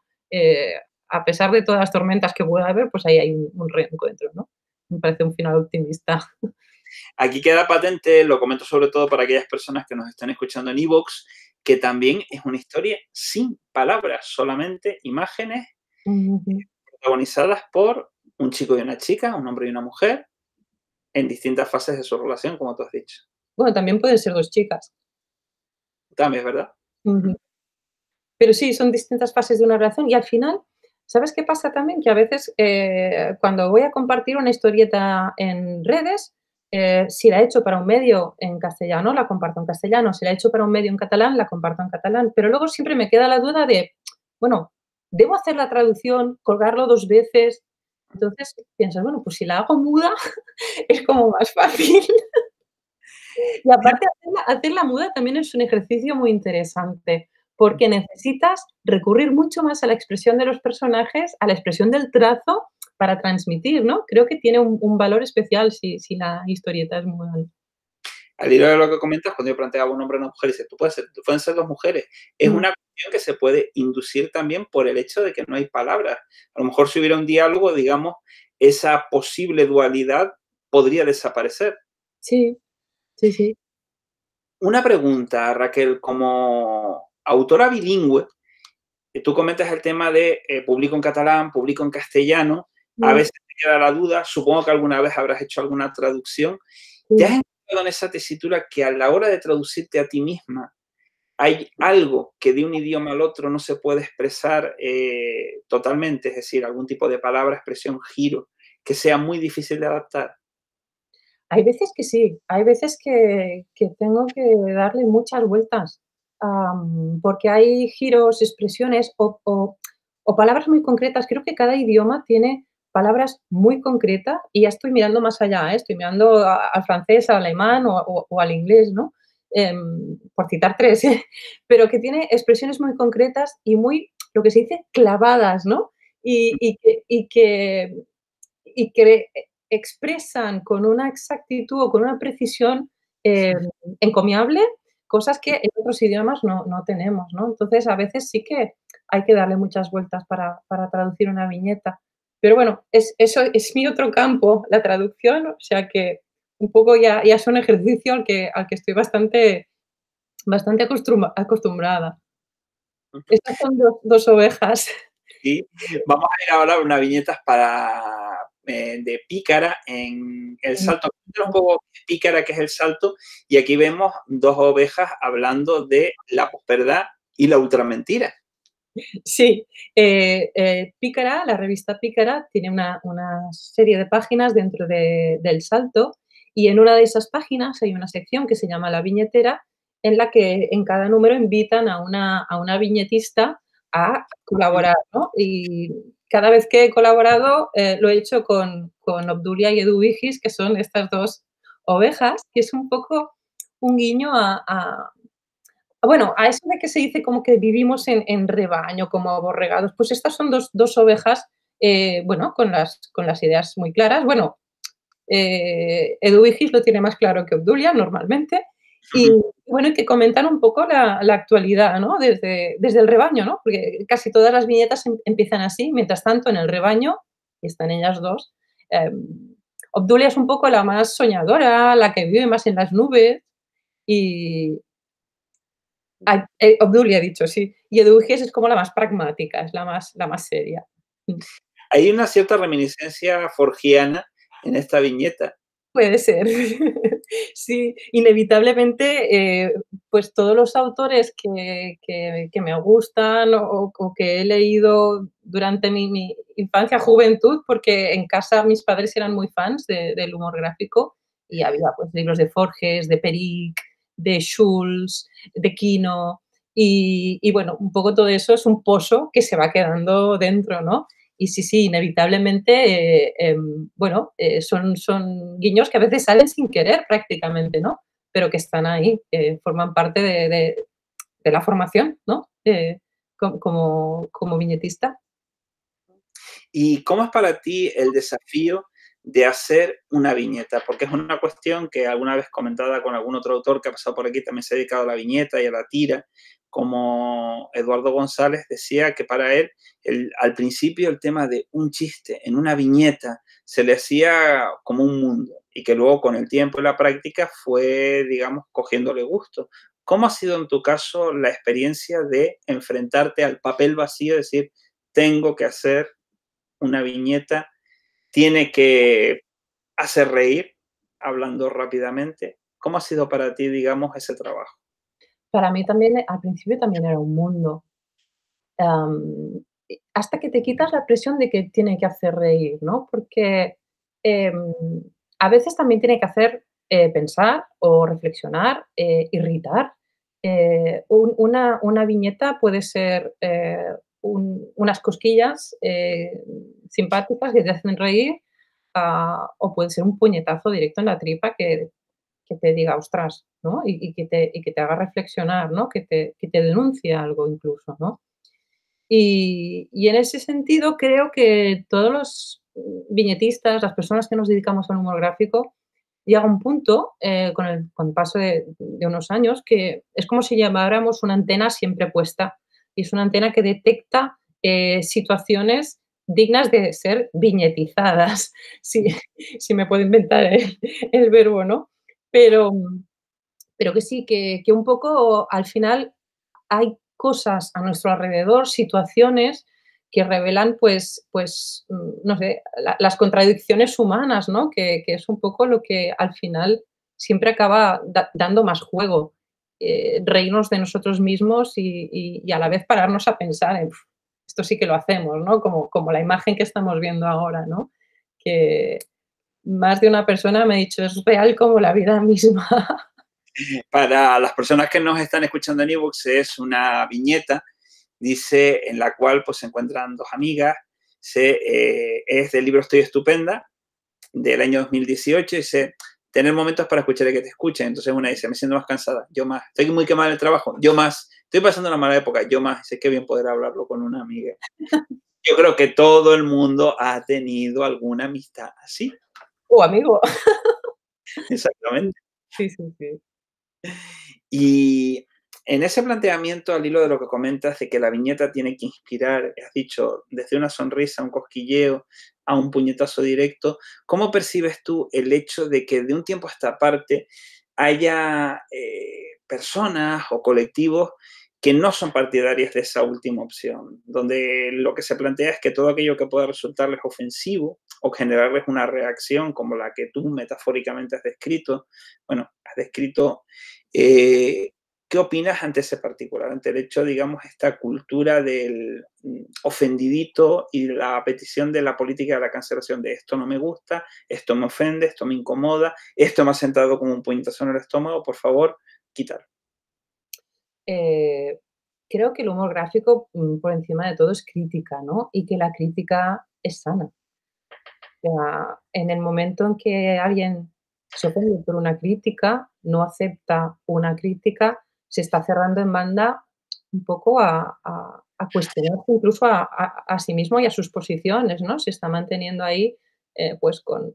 a pesar de todas las tormentas que pueda haber, pues ahí hay un reencuentro, ¿no? me parece un final optimista. Aquí queda patente, lo comento sobre todo para aquellas personas que nos están escuchando en iVoox, que también es una historia sin palabras, solamente imágenes Ujú. protagonizadas por un chico y una chica, un hombre y una mujer, en distintas fases de su relación, como tú has dicho. Bueno, también pueden ser 2 chicas. También es verdad. Ujú. Pero sí, son distintas fases de una relación y al final, ¿sabes qué pasa también? Que a veces, cuando voy a compartir una historieta en redes, si la he hecho para un medio en castellano, la comparto en castellano, si la he hecho para un medio en catalán, la comparto en catalán, pero luego siempre me queda la duda de, bueno, ¿debo hacer la traducción, colgarlo 2 veces? Entonces piensas, bueno, pues si la hago muda es como más fácil. Y aparte hacerla muda también es un ejercicio muy interesante, porque necesitas recurrir mucho más a la expresión de los personajes, a la expresión del trazo para transmitir, ¿no? Creo que tiene un valor especial si la historieta es muda. Al hilo de lo que comentas, cuando yo planteaba un hombre y una mujer, dices, tú pueden ser dos mujeres. Es Mm, una cuestión que se puede inducir también por el hecho de que no hay palabras. A lo mejor si hubiera un diálogo, digamos, esa posible dualidad podría desaparecer. sí, sí, sí. Una pregunta, Raquel, como autora bilingüe, tú comentas el tema de publico en catalán, publico en castellano, a Mm, veces te queda la duda, supongo que alguna vez habrás hecho alguna traducción. ¿Te has sí. encontrado en esa tesitura que a la hora de traducirte a ti misma hay algo que de un idioma al otro no se puede expresar totalmente? Es decir, algún tipo de palabra, expresión, giro, que sea muy difícil de adaptar. Hay veces que sí, hay veces que tengo que darle muchas vueltas, porque hay giros, expresiones o palabras muy concretas. Creo que cada idioma tiene palabras muy concretas y ya estoy mirando más allá, ¿eh? Estoy mirando al francés, al alemán o al inglés, ¿no? Por citar 3, ¿eh? Pero que tiene expresiones muy concretas y muy, lo que se dice, clavadas, ¿no? Y que expresan con una exactitud o con una precisión, eh, encomiable, cosas que en otros idiomas no tenemos, ¿no? Entonces, a veces sí que hay que darle muchas vueltas para traducir una viñeta. Pero bueno, eso es mi otro campo, la traducción, o sea que un poco ya es un ejercicio al que estoy bastante acostumbrada. Estas son dos ovejas. Y vamos a ir ahora a unas viñetas de Pícara en El Salto. Cuéntanos un poco Pícara, qué es El Salto, y aquí vemos dos ovejas hablando de la posverdad y la ultramentira. Sí, Pícara, la revista Pícara, tiene una serie de páginas dentro del Salto y en una de esas páginas hay una sección que se llama La Viñetera, en la que en cada número invitan a una viñetista a colaborar, ¿no? Y cada vez que he colaborado, lo he hecho con Obdulia y Edu Vigis, que son estas 2 ovejas, que es un poco un guiño bueno, a eso de que se dice como que vivimos en rebaño, como aborregados, pues estas son dos ovejas, bueno, con las ideas muy claras. Bueno, Eduvigis lo tiene más claro que Obdulia normalmente, y bueno, y que comentan un poco la actualidad, ¿no? Desde el rebaño, ¿no? Porque casi todas las viñetas empiezan así. Mientras tanto, en el rebaño, y están ellas 2, Obdulia es un poco la más soñadora, la que vive más en las nubes, y Obdulia he dicho, sí. Y Edurges es como la más pragmática, es la más seria. Mm. Hay una cierta reminiscencia forgiana en esta viñeta. Puede ser. Sí, inevitablemente, pues todos los autores que me gustan o que he leído durante mi infancia, juventud, porque en casa mis padres eran muy fans del humor gráfico y había, pues, libros de Forges, de Peric, de Schulz, de Quino y bueno, un poco todo eso es un pozo que se va quedando dentro, ¿no? Y sí, sí, inevitablemente, bueno, son guiños que a veces salen sin querer prácticamente, ¿no? Pero que están ahí, forman parte de la formación, ¿no? Como viñetista. ¿Y cómo es para ti el desafío de hacer una viñeta? Porque es una cuestión que alguna vez comentada con algún otro autor que ha pasado por aquí, también se ha dedicado a la viñeta y a la tira, como Eduardo González decía que para él, al principio el tema de un chiste en una viñeta se le hacía como un mundo y que luego con el tiempo y la práctica fue, digamos, cogiéndole gusto. ¿Cómo ha sido en tu caso la experiencia de enfrentarte al papel vacío, decir, tengo que hacer una viñeta, tiene que hacer reír, hablando rápidamente? ¿Cómo ha sido para ti, digamos, ese trabajo? Para mí también, al principio también era un mundo. Hasta que te quitas la presión de que tiene que hacer reír, ¿no? Porque, em, a veces también tiene que hacer, pensar o reflexionar, irritar. Una viñeta puede ser, unas cosquillas, simpáticas que te hacen reír, o puede ser un puñetazo directo en la tripa que te diga: "Ostras", ¿no? Y que te haga reflexionar, ¿no? Que te denuncie algo incluso, ¿no? Y en ese sentido creo que todos los viñetistas, las personas que nos dedicamos al humor gráfico, llega un punto, con el paso de unos años, que es como si lleváramos una antena siempre puesta, y es una antena que detecta, situaciones dignas de ser viñetizadas, si si me puedo inventar el verbo, ¿no? Pero pero que sí, que un poco al final hay cosas a nuestro alrededor, situaciones que revelan, no sé, las contradicciones humanas, ¿no? Que es un poco lo que al final siempre acaba dando más juego, reírnos de nosotros mismos y a la vez pararnos a pensar en: "Esto sí que lo hacemos", ¿no? Como la imagen que estamos viendo ahora, ¿no? Que más de una persona me ha dicho: "Es real como la vida misma". Para las personas que nos están escuchando en iVoox, es una viñeta, dice, en la cual pues, se encuentran dos amigas, es del libro Estoy Estupenda, del año 2018, dice, tener momentos para escuchar a que te escuchen. Entonces una dice, me siento más cansada, yo más. Estoy muy quemada en el trabajo, yo más. Estoy pasando una mala época, yo más. Sé que bien poder hablarlo con una amiga. Yo creo que todo el mundo ha tenido alguna amistad así. Amigo. Exactamente. Sí, sí, sí. Y en ese planteamiento, al hilo de lo que comentas, de que la viñeta tiene que inspirar, has dicho, desde una sonrisa, un cosquilleo, a un puñetazo directo, ¿cómo percibes tú el hecho de que de un tiempo a esta parte haya personas o colectivos que no son partidarias de esa última opción, donde lo que se plantea es que todo aquello que pueda resultarles ofensivo o generarles una reacción como la que tú metafóricamente has descrito, bueno, has descrito eh, ¿qué opinas ante ese particular, ante el hecho, digamos, esta cultura del ofendidito y la petición de la política de la cancelación de esto no me gusta, esto me ofende, esto me incomoda, esto me ha sentado como un puñetazo en el estómago, por favor, quitar? Eh, Creo que el humor gráfico, por encima de todo, es crítica, ¿no? Y que la crítica es sana. O sea, en el momento en que alguien se ofende por una crítica, no acepta una crítica, se está cerrando en banda un poco a cuestionarse incluso a sí mismo y a sus posiciones, ¿no? Se está manteniendo ahí, pues con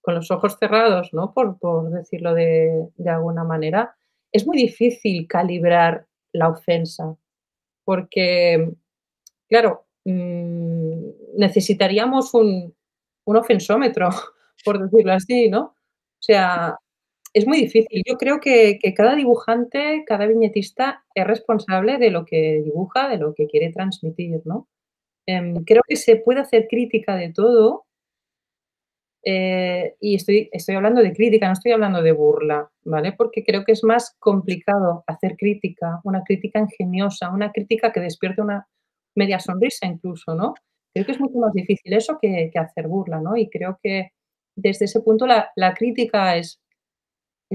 los ojos cerrados, ¿no? Por decirlo de alguna manera. Es muy difícil calibrar la ofensa, porque, claro, necesitaríamos un ofensómetro, por decirlo así, ¿no? O sea, es muy difícil. Yo creo que cada dibujante, cada viñetista es responsable de lo que dibuja, de lo que quiere transmitir, ¿no? Creo que se puede hacer crítica de todo, y estoy hablando de crítica, no estoy hablando de burla, ¿vale? Porque creo que es más complicado hacer crítica, una crítica ingeniosa, una crítica que despierte una media sonrisa incluso, ¿no? Creo que es mucho más difícil eso que hacer burla, ¿no? Y creo que desde ese punto la crítica es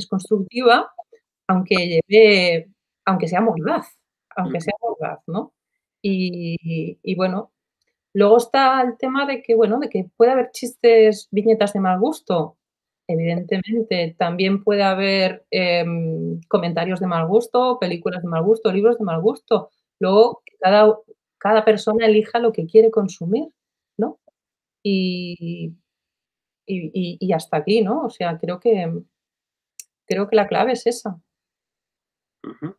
constructiva, aunque lleve aunque sea mordaz, ¿no? Y bueno, luego está el tema de que, bueno, de que puede haber chistes, viñetas de mal gusto. Evidentemente, también puede haber, comentarios de mal gusto, películas de mal gusto, libros de mal gusto. Luego, que cada persona elija lo que quiere consumir, ¿no? Y y hasta aquí, ¿no? O sea, creo que la clave es esa. Ujú.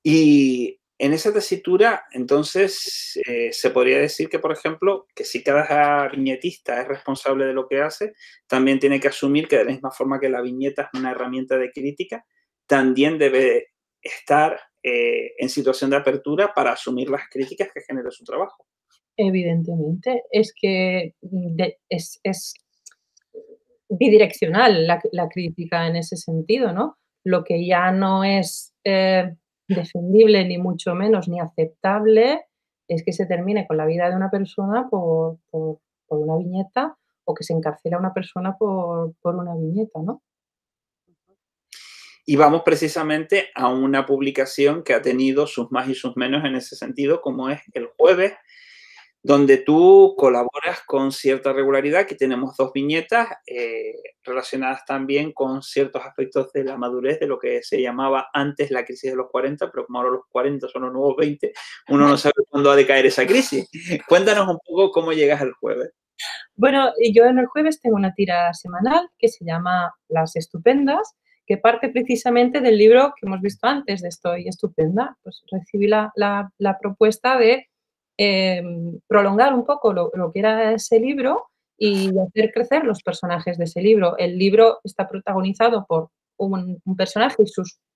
Y en esa tesitura, entonces, se podría decir que, por ejemplo, que si cada viñetista es responsable de lo que hace, también tiene que asumir que de la misma forma que la viñeta es una herramienta de crítica, también debe estar en situación de apertura para asumir las críticas que genere su trabajo. Evidentemente, es que es bidireccional la crítica en ese sentido, ¿no? Lo que ya no es defendible, ni mucho menos, ni aceptable, es que se termine con la vida de una persona por una viñeta o que se encarcele a una persona por una viñeta, ¿no? Y vamos precisamente a una publicación que ha tenido sus más y sus menos en ese sentido, como es El Jueves, donde tú colaboras con cierta regularidad. Aquí tenemos 2 viñetas, relacionadas también con ciertos aspectos de la madurez de lo que se llamaba antes la crisis de los 40, pero como ahora los 40 son los nuevos 20, uno no sabe cuándo ha de caer esa crisis. Cuéntanos un poco cómo llegas al Jueves. Bueno, y yo en el jueves tengo una tira semanal que se llama Las Estupendas, que parte precisamente del libro que hemos visto antes, de Estoy estupenda. Pues recibí la propuesta de prolongar un poco lo que era ese libro y hacer crecer los personajes de ese libro. El libro está protagonizado por un personaje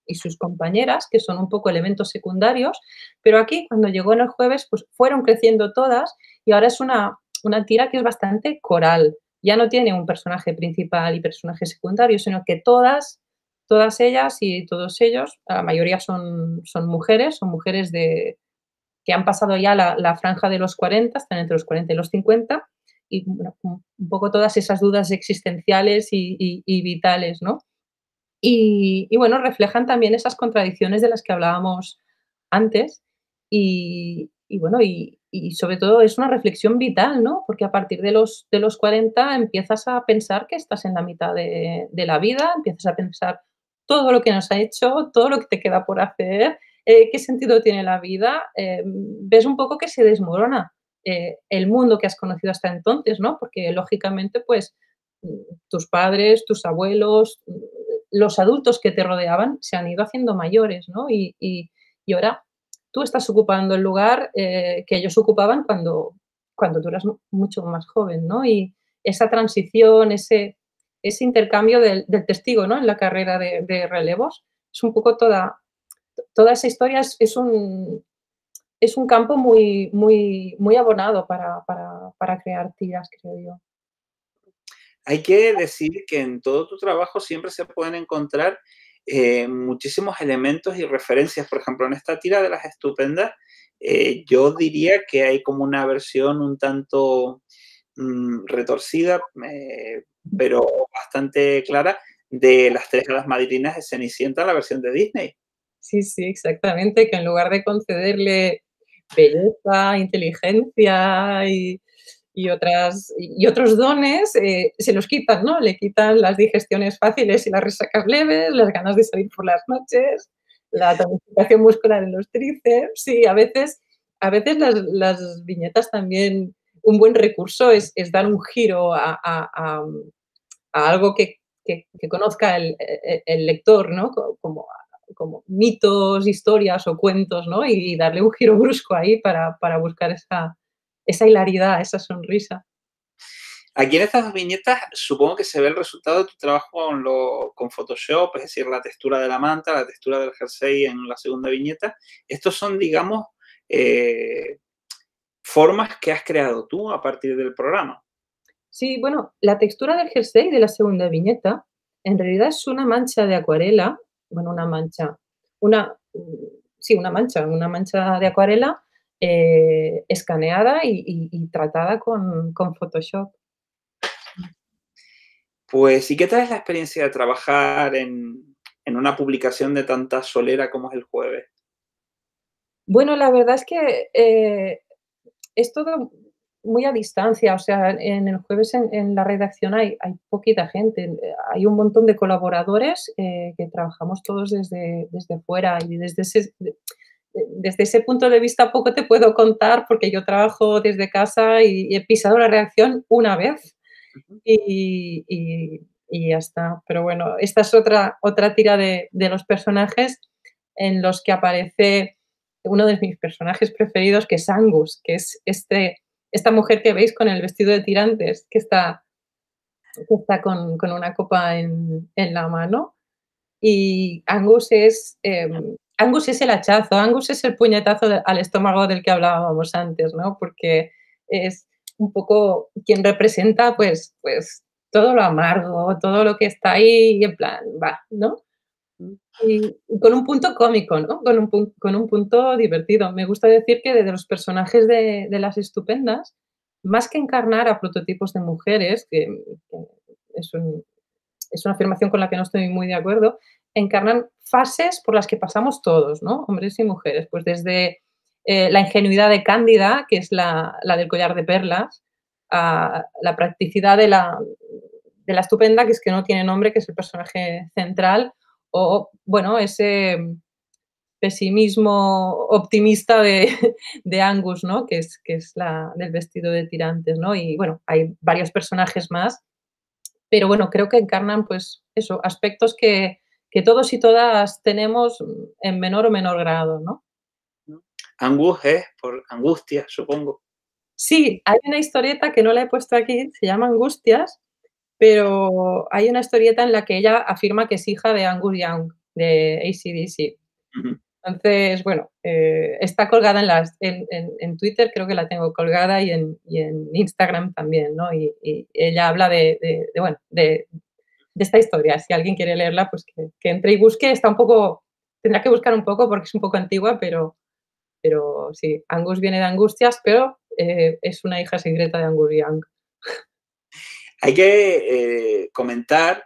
y sus compañeras, que son un poco elementos secundarios, pero aquí, cuando llegó en el jueves, pues fueron creciendo todas y ahora es una tira que es bastante coral. Ya no tiene un personaje principal y personaje secundario, sino que todas ellas y todos ellos, la mayoría son mujeres que han pasado ya la franja de los 40, están entre los 40 y los 50, y bueno, un poco todas esas dudas existenciales y vitales, ¿no? Y bueno, reflejan también esas contradicciones de las que hablábamos antes y bueno, y sobre todo es una reflexión vital, ¿no? Porque a partir de los 40 empiezas a pensar que estás en la mitad de la vida, empiezas a pensar todo lo que nos ha hecho, todo lo que te queda por hacer, qué sentido tiene la vida, ves un poco que se desmorona, el mundo que has conocido hasta entonces, ¿no? Porque lógicamente, pues, tus padres, tus abuelos, los adultos que te rodeaban se han ido haciendo mayores, ¿no? Y ahora tú estás ocupando el lugar que ellos ocupaban cuando tú eras mucho más joven, ¿no? Y esa transición, ese intercambio del testigo, ¿no? En la carrera de relevos, es un poco toda esa historia es un campo muy, muy, muy abonado para crear tiras, creo yo. Hay que decir que en todo tu trabajo siempre se pueden encontrar muchísimos elementos y referencias. Por ejemplo, en esta tira de las estupendas, yo diría que hay como una versión un tanto retorcida, pero bastante clara, de las tres hadas madrinas de Cenicienta, la versión de Disney. Sí, sí, exactamente, que en lugar de concederle belleza, inteligencia y otros dones, se los quitan, ¿no? Le quitan las digestiones fáciles y las resacas leves, las ganas de salir por las noches, la tonificación muscular en los tríceps. Sí, a veces las viñetas también, un buen recurso es dar un giro a algo que conozca el lector, ¿no? Como mitos, historias o cuentos, ¿no? Y darle un giro brusco ahí para buscar esa hilaridad, esa sonrisa. Aquí en estas dos viñetas supongo que se ve el resultado de tu trabajo con Photoshop, es decir, la textura de la manta, la textura del jersey en la segunda viñeta. Estos son, digamos, eh, formas que has creado tú a partir del programa. Sí, bueno, la textura del jersey de la segunda viñeta, en realidad es una mancha de acuarela, bueno, sí, una mancha de acuarela, escaneada y tratada con Photoshop. Pues, ¿y qué tal es la experiencia de trabajar en una publicación de tanta solera como es El Jueves? Bueno, la verdad es que, es todo muy a distancia, o sea, en el jueves en la redacción hay poquita gente, hay un montón de colaboradores, que trabajamos todos desde fuera y desde ese punto de vista poco te puedo contar, porque yo trabajo desde casa y he pisado la redacción una vez. Ujú, y ya está. Pero bueno, esta es otra tira de los personajes en los que aparece uno de mis personajes preferidos, que es Angus, que es esta mujer que veis con el vestido de tirantes, que está con una copa en la mano. Y Angus es el hachazo, Angus es el puñetazo al estómago del que hablábamos antes, ¿no? Porque es un poco quien representa, pues todo lo amargo, todo lo que está ahí y en plan, va, ¿no? Y con un punto cómico, ¿no? Con un punto divertido. Me gusta decir que de los personajes de Las Estupendas, más que encarnar a prototipos de mujeres, que es un es una afirmación con la que no estoy muy de acuerdo, encarnan fases por las que pasamos todos, ¿no? Hombres y mujeres, pues desde la ingenuidad de Cándida, que es la del collar de perlas, a la practicidad de la estupenda, que es que no tiene nombre, que es el personaje central, o, bueno, ese pesimismo optimista de Angus, ¿no? Que es la del vestido de tirantes, ¿no? Y bueno, hay varios personajes más, pero bueno, creo que encarnan, pues, eso, aspectos que todos y todas tenemos en menor o menor grado, ¿no? ujú. Angus es por angustia, supongo. Sí, hay una historieta que no la he puesto aquí, se llama Angustias, pero hay una historieta en la que ella afirma que es hija de Angus Young, de AC/DC. Ujú. Entonces, bueno, está colgada en Twitter, creo que la tengo colgada, y en Instagram también, ¿no? Y ella habla bueno, de esta historia. Si alguien quiere leerla, pues que entre y busque. Está un poco, tendrá que buscar un poco porque es un poco antigua, pero sí, Angus viene de Angustias, pero es una hija secreta de Angus Young. Hay que comentar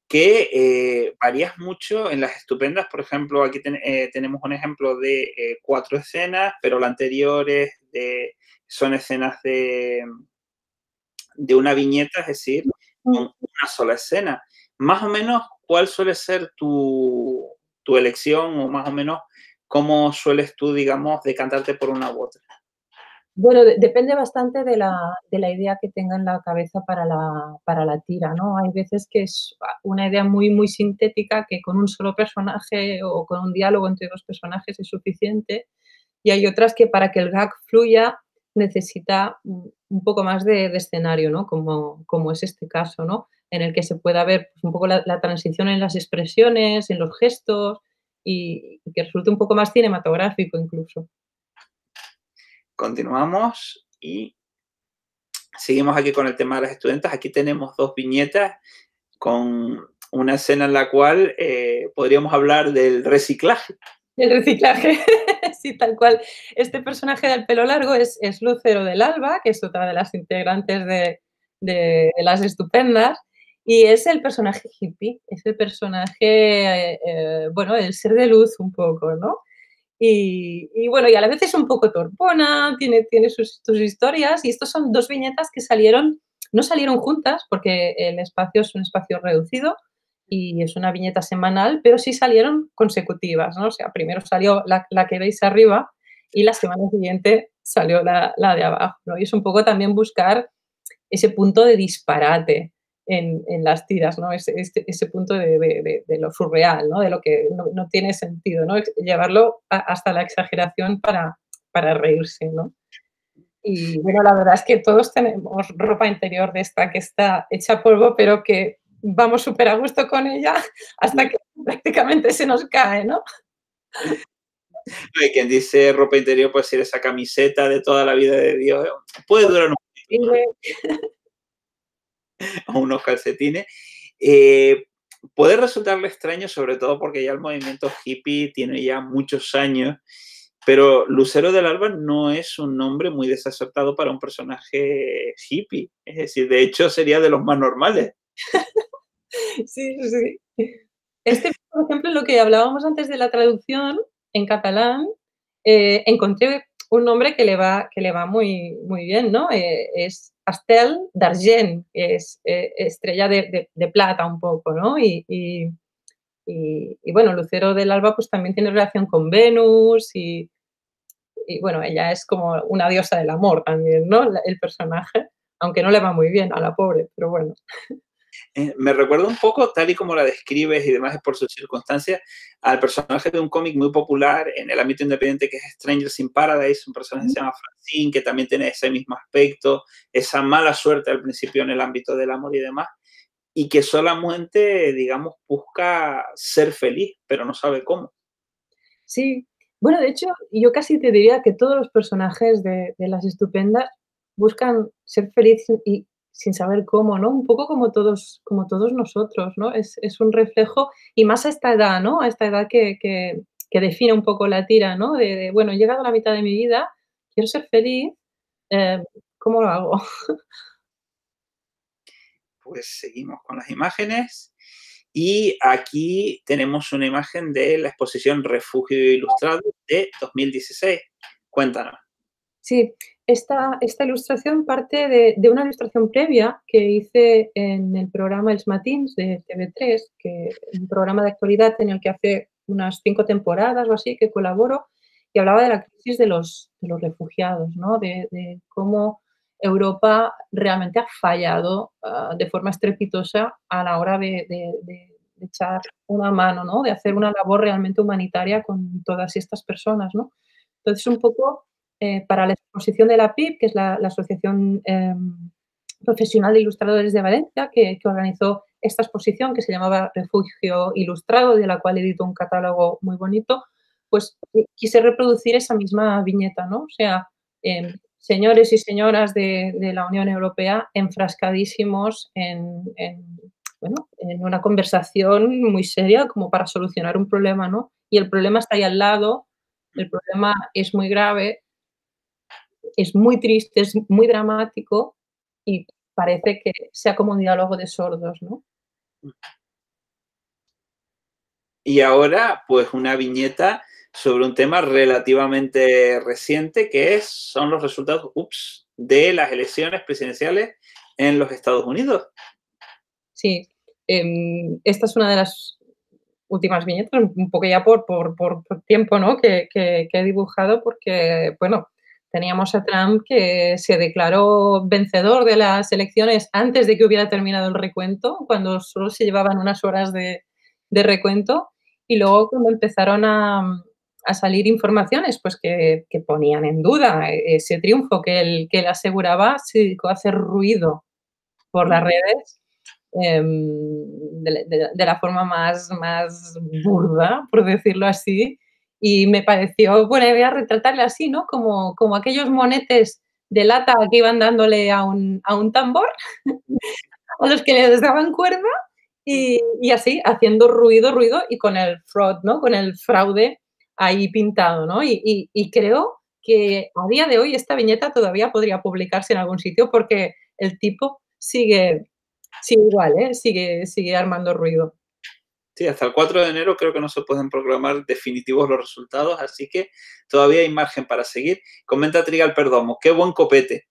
que varías mucho en las estupendas. Por ejemplo, aquí tenemos un ejemplo de 4 escenas, pero la anterior son escenas de una viñeta, es decir, con una sola escena. Más o menos, ¿cuál suele ser tu elección o más o menos cómo sueles tú, digamos, decantarte por una u otra? Bueno, depende bastante de la idea que tenga en la cabeza para la tira, ¿no? Hay veces que es una idea muy, muy sintética, que con un solo personaje o con un diálogo entre dos personajes es suficiente, y hay otras que para que el gag fluya necesita un poco más de escenario, ¿no? Como es este caso, ¿no? En el que se pueda ver, pues, un poco la transición en las expresiones, en los gestos, y que resulte un poco más cinematográfico incluso. Continuamos y seguimos aquí con el tema de las estudiantes. Aquí tenemos 2 viñetas con una escena en la cual podríamos hablar del reciclaje. El reciclaje, sí, tal cual. Este personaje del pelo largo es Lucero del Alba, que es otra de las integrantes de Las Estupendas, y es el personaje hippie, es el personaje, bueno, el ser de luz un poco, ¿no? Y bueno, y a la vez es un poco torpona, tiene sus historias, y estos son 2 viñetas que no salieron juntas, porque el espacio es un espacio reducido y es una viñeta semanal, pero sí salieron consecutivas, ¿no? O sea, primero salió la que veis arriba y la semana siguiente salió la de abajo, ¿no? Y es un poco también buscar ese punto de disparate en las tiras, ¿no? Ese punto de lo surreal, ¿no? De lo que no tiene sentido, ¿no? Llevarlo hasta la exageración para reírse, ¿no? Y bueno, la verdad es que todos tenemos ropa interior de esta que está hecha polvo, pero que vamos súper a gusto con ella hasta que prácticamente se nos cae, ¿no? Hay quien dice ropa interior, puede ser esa camiseta de toda la vida de Dios. Puede durar un Y poquito más, de o unos calcetines. Eh, puede resultarle extraño, sobre todo porque ya el movimiento hippie tiene ya muchos años, pero Lucero del Alba no es un nombre muy desacertado para un personaje hippie. Es decir, de hecho sería de los más normales. sí, sí. Por ejemplo, lo que hablábamos antes de la traducción en catalán, encontré un nombre que le va muy, muy bien, ¿no? Es Estel d'Argent, que es estrella de plata un poco, ¿no? Y bueno, Lucero del Alba pues también tiene relación con Venus y bueno, ella es como una diosa del amor también, ¿no? El personaje, aunque no le va muy bien a la pobre, pero bueno. Me recuerda un poco, tal y como la describes y demás por sus circunstancias, al personaje de un cómic muy popular en el ámbito independiente que es Strangers in Paradise, un personaje que se llama Francine, que también tiene ese mismo aspecto, esa mala suerte al principio en el ámbito del amor y demás, y que solamente, digamos, busca ser feliz, pero no sabe cómo. Sí, bueno, de hecho, yo casi te diría que todos los personajes de Las Estupendas buscan ser felices y sin saber cómo, ¿no? Un poco como todos nosotros, ¿no? Es un reflejo, y más a esta edad, ¿no? A esta edad que define un poco la tira, ¿no? Bueno, he llegado a la mitad de mi vida, quiero ser feliz, eh, ¿cómo lo hago? Pues seguimos con las imágenes. Y aquí tenemos una imagen de la exposición Refugio Ilustrado de 2016. Cuéntanos. Sí, esta ilustración parte de una ilustración previa que hice en el programa Els Matins de TV3, que es un programa de actualidad en el que hace unas 5 temporadas o así que colaboro, y hablaba de la crisis de los refugiados, ¿no? De cómo Europa realmente ha fallado, de forma estrepitosa a la hora de echar una mano, ¿no? De hacer una labor realmente humanitaria con todas estas personas, ¿no? Entonces, un poco para la exposición de la PIB, que es la Asociación Profesional de Ilustradores de Valencia, que organizó esta exposición que se llamaba Refugio Ilustrado, de la cual editó un catálogo muy bonito, pues quise reproducir esa misma viñeta, ¿no? O sea, señores y señoras de la Unión Europea enfrascadísimos bueno, en una conversación muy seria como para solucionar un problema, ¿no? Y el problema está ahí al lado, el problema es muy grave, es muy triste, es muy dramático y parece que sea como un diálogo de sordos, ¿no? Y ahora, pues una viñeta sobre un tema relativamente reciente son los resultados, de las elecciones presidenciales en los Estados Unidos. Sí, esta es una de las últimas viñetas, un poco ya por tiempo, ¿no? Que he dibujado porque, bueno, teníamos a Trump que se declaró vencedor de las elecciones antes de que hubiera terminado el recuento, cuando solo se llevaban unas horas de recuento, y luego cuando empezaron a salir informaciones, pues que ponían en duda ese triunfo que él aseguraba, se dedicó a hacer ruido por las redes, de la forma más burda, por decirlo así, y me pareció buena idea retratarle así, ¿no? Como aquellos monetes de lata que iban dándole a un tambor, a los que les daban cuerda, y así, haciendo ruido y con el fraud, ¿no? Con el fraude ahí pintado, ¿no? Y creo que a día de hoy esta viñeta todavía podría publicarse en algún sitio porque el tipo sigue igual, ¿eh? Sigue armando ruido. Sí, hasta el 4 de enero creo que no se pueden proclamar definitivos los resultados, así que todavía hay margen para seguir. Comenta Trigal Perdomo, qué buen copete.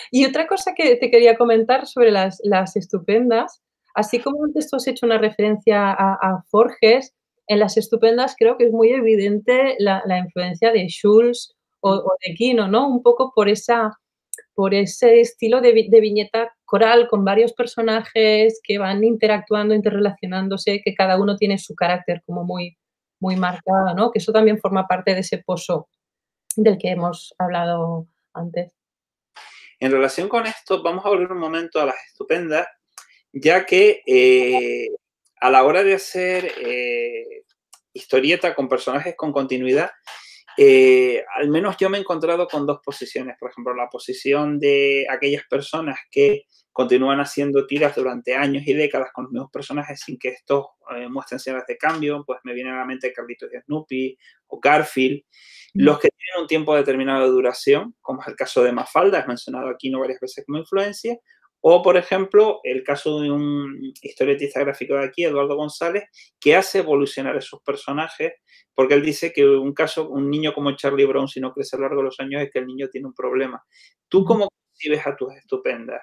Y otra cosa que te quería comentar sobre las estupendas, así como antes tú has hecho una referencia a Forges, en las estupendas creo que es muy evidente la influencia de Schulz o de Kino, ¿no? Un poco por ese estilo de viñeta coral con varios personajes que van interactuando, interrelacionándose, que cada uno tiene su carácter como muy marcado, ¿no? Que eso también forma parte de ese pozo del que hemos hablado antes. En relación con esto, vamos a volver un momento a las estupendas, ya que a la hora de hacer historieta con personajes con continuidad, al menos yo me he encontrado con dos posiciones. Por ejemplo, la posición de aquellas personas que continúan haciendo tiras durante años y décadas con los mismos personajes sin que estos muestren señales de cambio. Pues me viene a la mente Carlitos y Snoopy o Garfield. Mm. Los que tienen un tiempo determinado de duración, como es el caso de Mafalda, es mencionado aquí no varias veces como influencia, o, por ejemplo, el caso de un historietista gráfico de aquí, Eduardo González, que hace evolucionar esos personajes, porque él dice que un niño como Charlie Brown, si no crece a lo largo de los años, es que el niño tiene un problema. ¿Tú Ujú. cómo concibes a tus estupendas?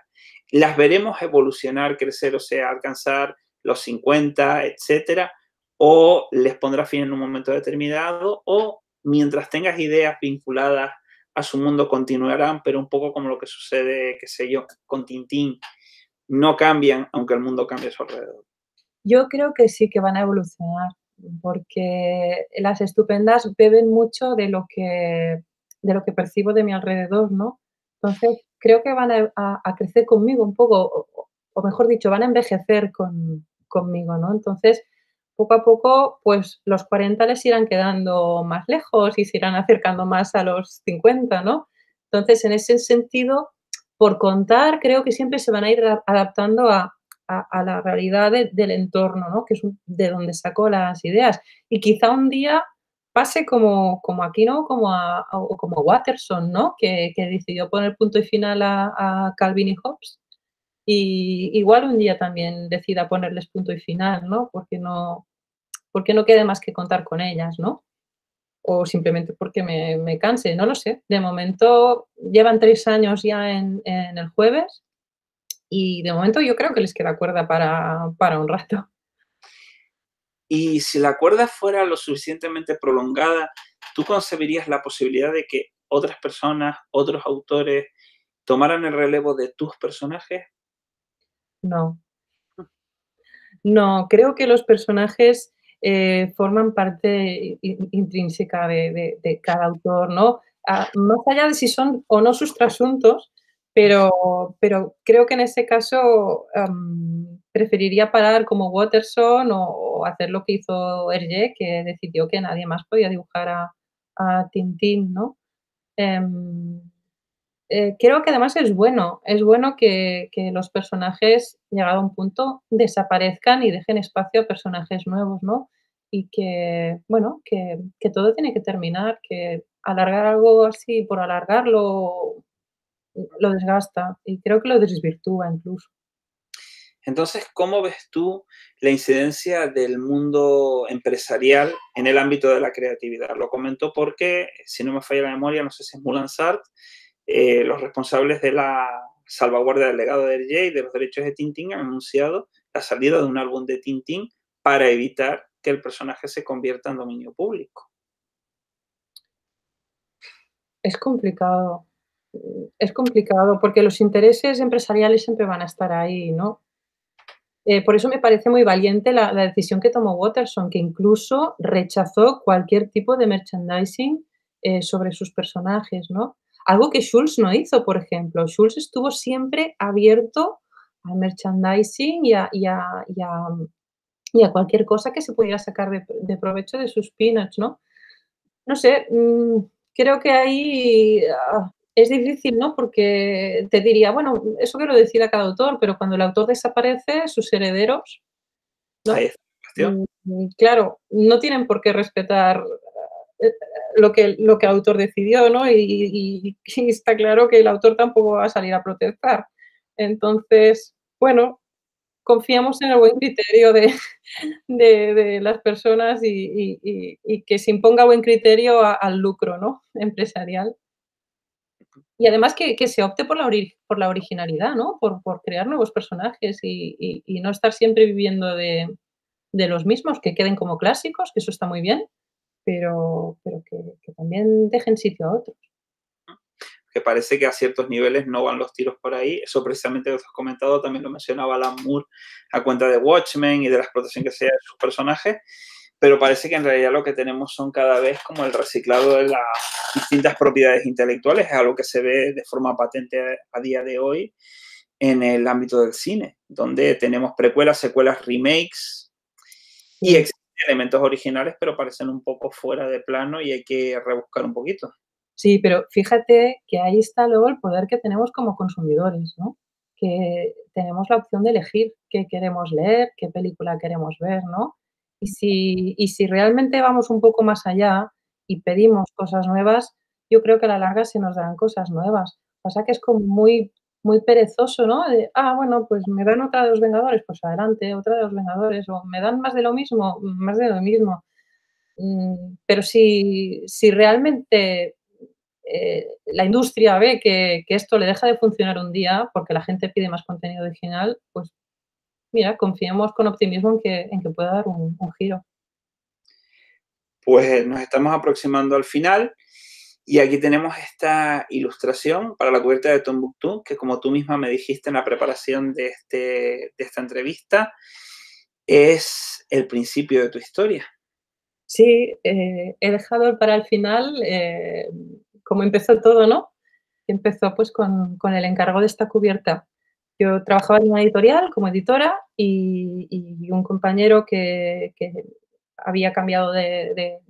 ¿Las veremos evolucionar, crecer, o sea, alcanzar los 50, etcétera? ¿O les pondrás fin en un momento determinado? ¿O mientras tengas ideas vinculadas a su mundo continuarán, pero un poco como lo que sucede, qué sé yo, con Tintín. No cambian, aunque el mundo cambie a su alrededor. Yo creo que sí que van a evolucionar, porque las estupendas beben mucho de lo que percibo de mi alrededor, ¿no? Entonces, creo que van a crecer conmigo un poco, o mejor dicho, van a envejecer conmigo, ¿no? Entonces, poco a poco, pues los 40 les irán quedando más lejos y se irán acercando más a los 50, ¿no? Entonces, en ese sentido, por contar, creo que siempre se van a ir adaptando a la realidad del entorno, ¿no? Que es de donde sacó las ideas. Y quizá un día pase como aquí, ¿no? O como Watterson, ¿no? Que decidió poner punto y final a Calvin y Hobbes. Y igual un día también decida ponerles punto y final, ¿no? Porque no quede más que contar con ellas, ¿no? O simplemente porque me canse, no lo sé. De momento llevan 3 años ya en el Jueves y de momento yo creo que les queda cuerda para un rato. Y si la cuerda fuera lo suficientemente prolongada, ¿tú concebirías la posibilidad de que otras personas, otros autores, tomaran el relevo de tus personajes? No, no, creo que los personajes, forman parte intrínseca de cada autor, ¿no? Más allá de si son o no sus trasuntos, pero creo que en ese caso, preferiría parar como Watterson o hacer lo que hizo Hergé, que decidió que nadie más podía dibujar a Tintín, ¿no? Em Creo que además es bueno que los personajes, llegado a un punto, desaparezcan y dejen espacio a personajes nuevos, ¿no? Y que, bueno, que todo tiene que terminar, que alargar algo así por alargarlo lo desgasta y creo que lo desvirtúa incluso. Entonces, ¿cómo ves tú la incidencia del mundo empresarial en el ámbito de la creatividad? Lo comento porque, si no me falla la memoria, no sé si es Moulin Sartre, los responsables de la salvaguardia del legado de Hergé y de los derechos de Tintín han anunciado la salida de un álbum de Tintín para evitar que el personaje se convierta en dominio público. Es complicado, es complicado porque los intereses empresariales siempre van a estar ahí, ¿no? Por eso me parece muy valiente la decisión que tomó Watterson, que incluso rechazó cualquier tipo de merchandising, sobre sus personajes, ¿no? Algo que Schulz no hizo, por ejemplo. Schulz estuvo siempre abierto al merchandising y a cualquier cosa que se pudiera sacar de provecho de sus peanuts, ¿no? No sé, creo que ahí, es difícil, ¿no? Porque te diría, bueno, eso que lo decida cada autor, pero cuando el autor desaparece, sus herederos, Ahí ¿no? está la cuestión. Claro, no tienen por qué respetar, eh, lo que el autor decidió, ¿no? Y está claro que el autor tampoco va a salir a protestar. Entonces, bueno, confiamos en el buen criterio de las personas y que se imponga buen criterio al lucro, ¿no? Empresarial. Y además que se opte por la originalidad, ¿no? Por crear nuevos personajes y no estar siempre viviendo de los mismos, que queden como clásicos, que eso está muy bien, pero que también dejen sitio a otros. Que parece que a ciertos niveles no van los tiros por ahí. Eso precisamente que has comentado también lo mencionaba Alan Moore a cuenta de Watchmen y de la explotación que se da de sus personajes, pero parece que en realidad lo que tenemos son cada vez como el reciclado de las distintas propiedades intelectuales, es algo que se ve de forma patente a día de hoy en el ámbito del cine, donde tenemos precuelas, secuelas, remakes y Sí. existen elementos originales, pero parecen un poco fuera de plano y hay que rebuscar un poquito. Sí, pero fíjate que ahí está luego el poder que tenemos como consumidores, ¿no? Que tenemos la opción de elegir qué queremos leer, qué película queremos ver, ¿no? Y si realmente vamos un poco más allá y pedimos cosas nuevas, yo creo que a la larga se nos darán cosas nuevas. Pasa que es como muy muy perezoso, ¿no? Bueno, pues me dan otra de los Vengadores, pues adelante, otra de los Vengadores, o me dan más de lo mismo, más de lo mismo. Pero si realmente la industria ve que esto le deja de funcionar un día porque la gente pide más contenido original, pues mira, confiemos con optimismo en que pueda dar un giro. Pues nos estamos aproximando al final Y aquí tenemos esta ilustración para la cubierta de Tombuctú, que como tú misma me dijiste en la preparación de esta entrevista, es el principio de tu historia. Sí, he dejado para el final, como empezó todo, ¿no? Empezó, pues, con el encargo de esta cubierta. Yo trabajaba en una editorial como editora y un compañero que había cambiado de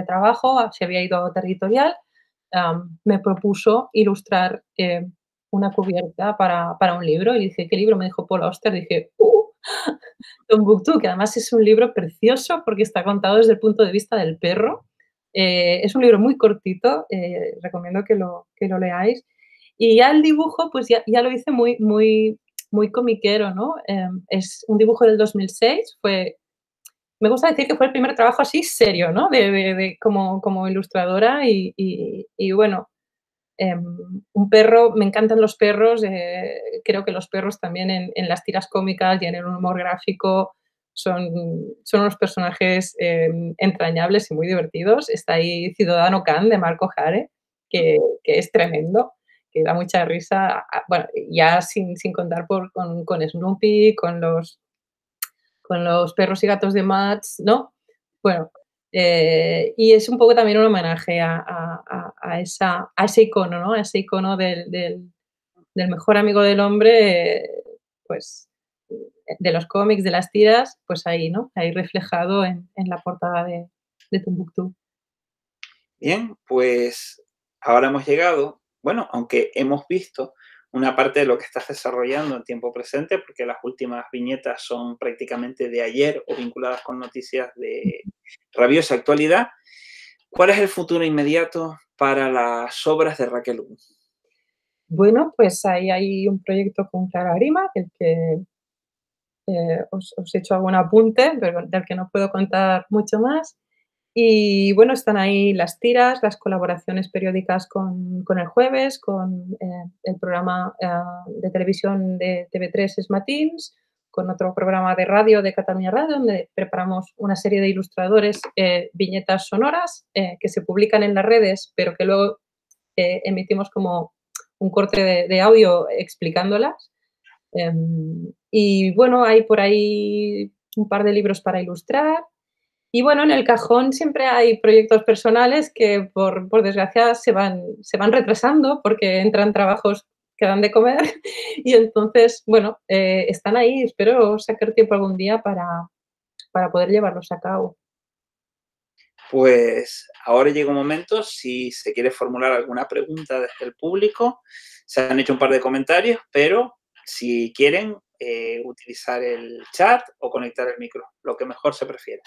trabajo, se había ido a otra editorial, me propuso ilustrar, una cubierta para un libro, y le dije: "¿Qué libro?". Me dijo: "Paul Auster". Dije: Tombuctú", que además es un libro precioso porque está contado desde el punto de vista del perro. Es un libro muy cortito, recomiendo que lo leáis. Y ya el dibujo, pues ya lo hice muy comiquero, ¿no? Es un dibujo del 2006, me gusta decir que fue el primer trabajo así serio, ¿no? Como ilustradora y bueno, un perro, me encantan los perros, creo que los perros también en las tiras cómicas y en el humor gráfico son, son unos personajes entrañables y muy divertidos. Está ahí Ciudadano Khan de Marco Jare, que es tremendo, que da mucha risa. Bueno, ya sin contar con Snoopy, con los perros y gatos de Max, ¿no? Bueno, y es un poco también un homenaje a ese icono, ¿no? A ese icono del mejor amigo del hombre, pues, de los cómics, de las tiras, pues ahí, ¿no? Ahí reflejado en la portada de Tombuctú. Bien, pues ahora hemos llegado, bueno, aunque hemos visto una parte de lo que estás desarrollando en tiempo presente, porque las últimas viñetas son prácticamente de ayer o vinculadas con noticias de rabiosa actualidad. ¿Cuál es el futuro inmediato para las obras de Raquel Wu? Bueno, pues ahí hay un proyecto con Clara Grima, del que os he hecho algún apunte, pero del que no puedo contar mucho más. Y bueno, están ahí las tiras, las colaboraciones periódicas con El Jueves, con el programa de televisión de TV3 Es Matins, con otro programa de radio de Cataluña Radio, donde preparamos una serie de ilustradores, viñetas sonoras que se publican en las redes, pero que luego emitimos como un corte de audio explicándolas. Y bueno, hay por ahí un par de libros para ilustrar. Y bueno, en el cajón siempre hay proyectos personales que por desgracia se van retrasando porque entran trabajos que dan de comer y entonces, bueno, están ahí. Espero sacar tiempo algún día para poder llevarlos a cabo. Pues ahora llega un momento, si se quiere formular alguna pregunta desde el público, se han hecho un par de comentarios, pero si quieren utilizar el chat o conectar el micro, lo que mejor se prefiera.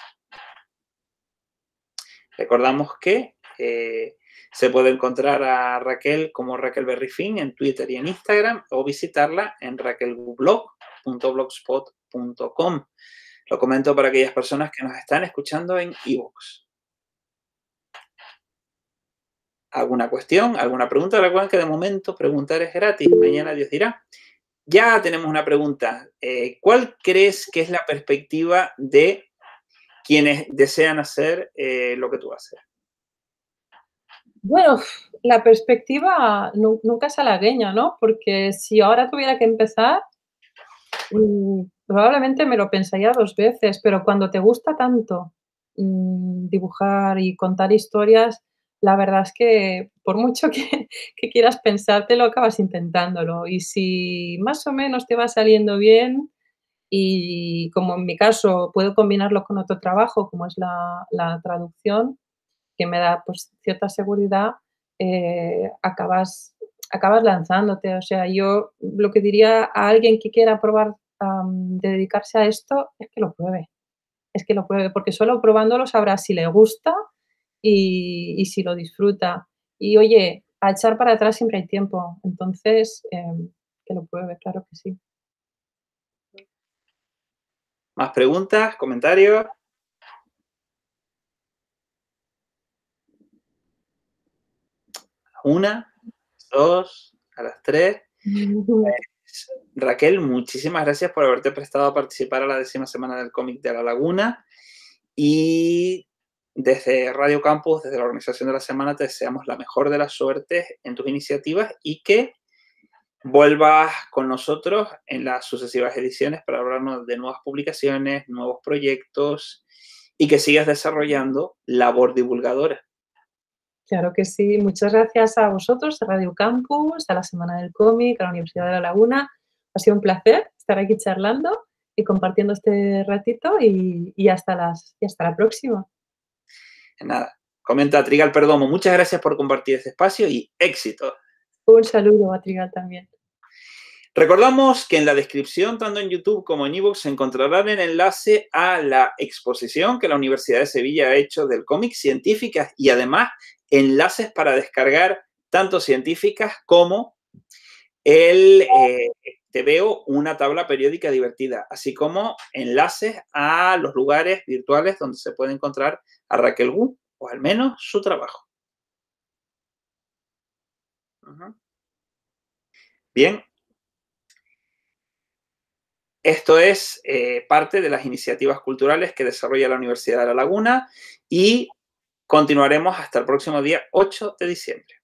Recordamos que se puede encontrar a Raquel como Raquel Berrifín en Twitter y en Instagram o visitarla en raquelblog.blogspot.com. Lo comento para aquellas personas que nos están escuchando en iVoox. ¿Alguna cuestión? ¿Alguna pregunta? Recuerden que de momento preguntar es gratis. Mañana Dios dirá. Ya tenemos una pregunta. ¿Cuál crees que es la perspectiva de quienes desean hacer lo que tú haces? Bueno, la perspectiva nunca es halagüeña, ¿no? Porque si ahora tuviera que empezar, probablemente me lo pensaría 2 veces, pero cuando te gusta tanto, dibujar y contar historias, la verdad es que por mucho que quieras pensártelo, acabas intentándolo. Y si más o menos te va saliendo bien, y como en mi caso puedo combinarlo con otro trabajo, como es la traducción, que me da, pues, cierta seguridad, acabas lanzándote. O sea, yo lo que diría a alguien que quiera probar, de dedicarse a esto, es que lo pruebe, porque solo probándolo sabrá si le gusta y si lo disfruta. Y oye, a echar para atrás siempre hay tiempo, entonces, que lo pruebe, claro que sí. ¿Más preguntas? ¿Comentarios? Una, dos, a las tres. Raquel, muchísimas gracias por haberte prestado a participar a la 10ª semana del cómic de La Laguna. Y desde Radio Campus, desde la organización de la semana, te deseamos la mejor de las suertes en tus iniciativas y que vuelvas con nosotros en las sucesivas ediciones para hablarnos de nuevas publicaciones, nuevos proyectos y que sigas desarrollando labor divulgadora. Claro que sí. Muchas gracias a vosotros, a Radio Campus, a la Semana del Cómic, a la Universidad de La Laguna. Ha sido un placer estar aquí charlando y compartiendo este ratito y hasta la próxima. Nada, comenta Trigal Perdomo. Muchas gracias por compartir este espacio y éxito. Un saludo a Trigal también. Recordamos que en la descripción, tanto en YouTube como en iVoox, se encontrarán el enlace a la exposición que la Universidad de Sevilla ha hecho del cómic Científicas y además enlaces para descargar tanto científicas como el Te veo una tabla periódica divertida, así como enlaces a los lugares virtuales donde se puede encontrar a Raquel Wu, o al menos su trabajo. Bien. Esto es parte de las iniciativas culturales que desarrolla la Universidad de La Laguna y continuaremos hasta el próximo día 8 de diciembre.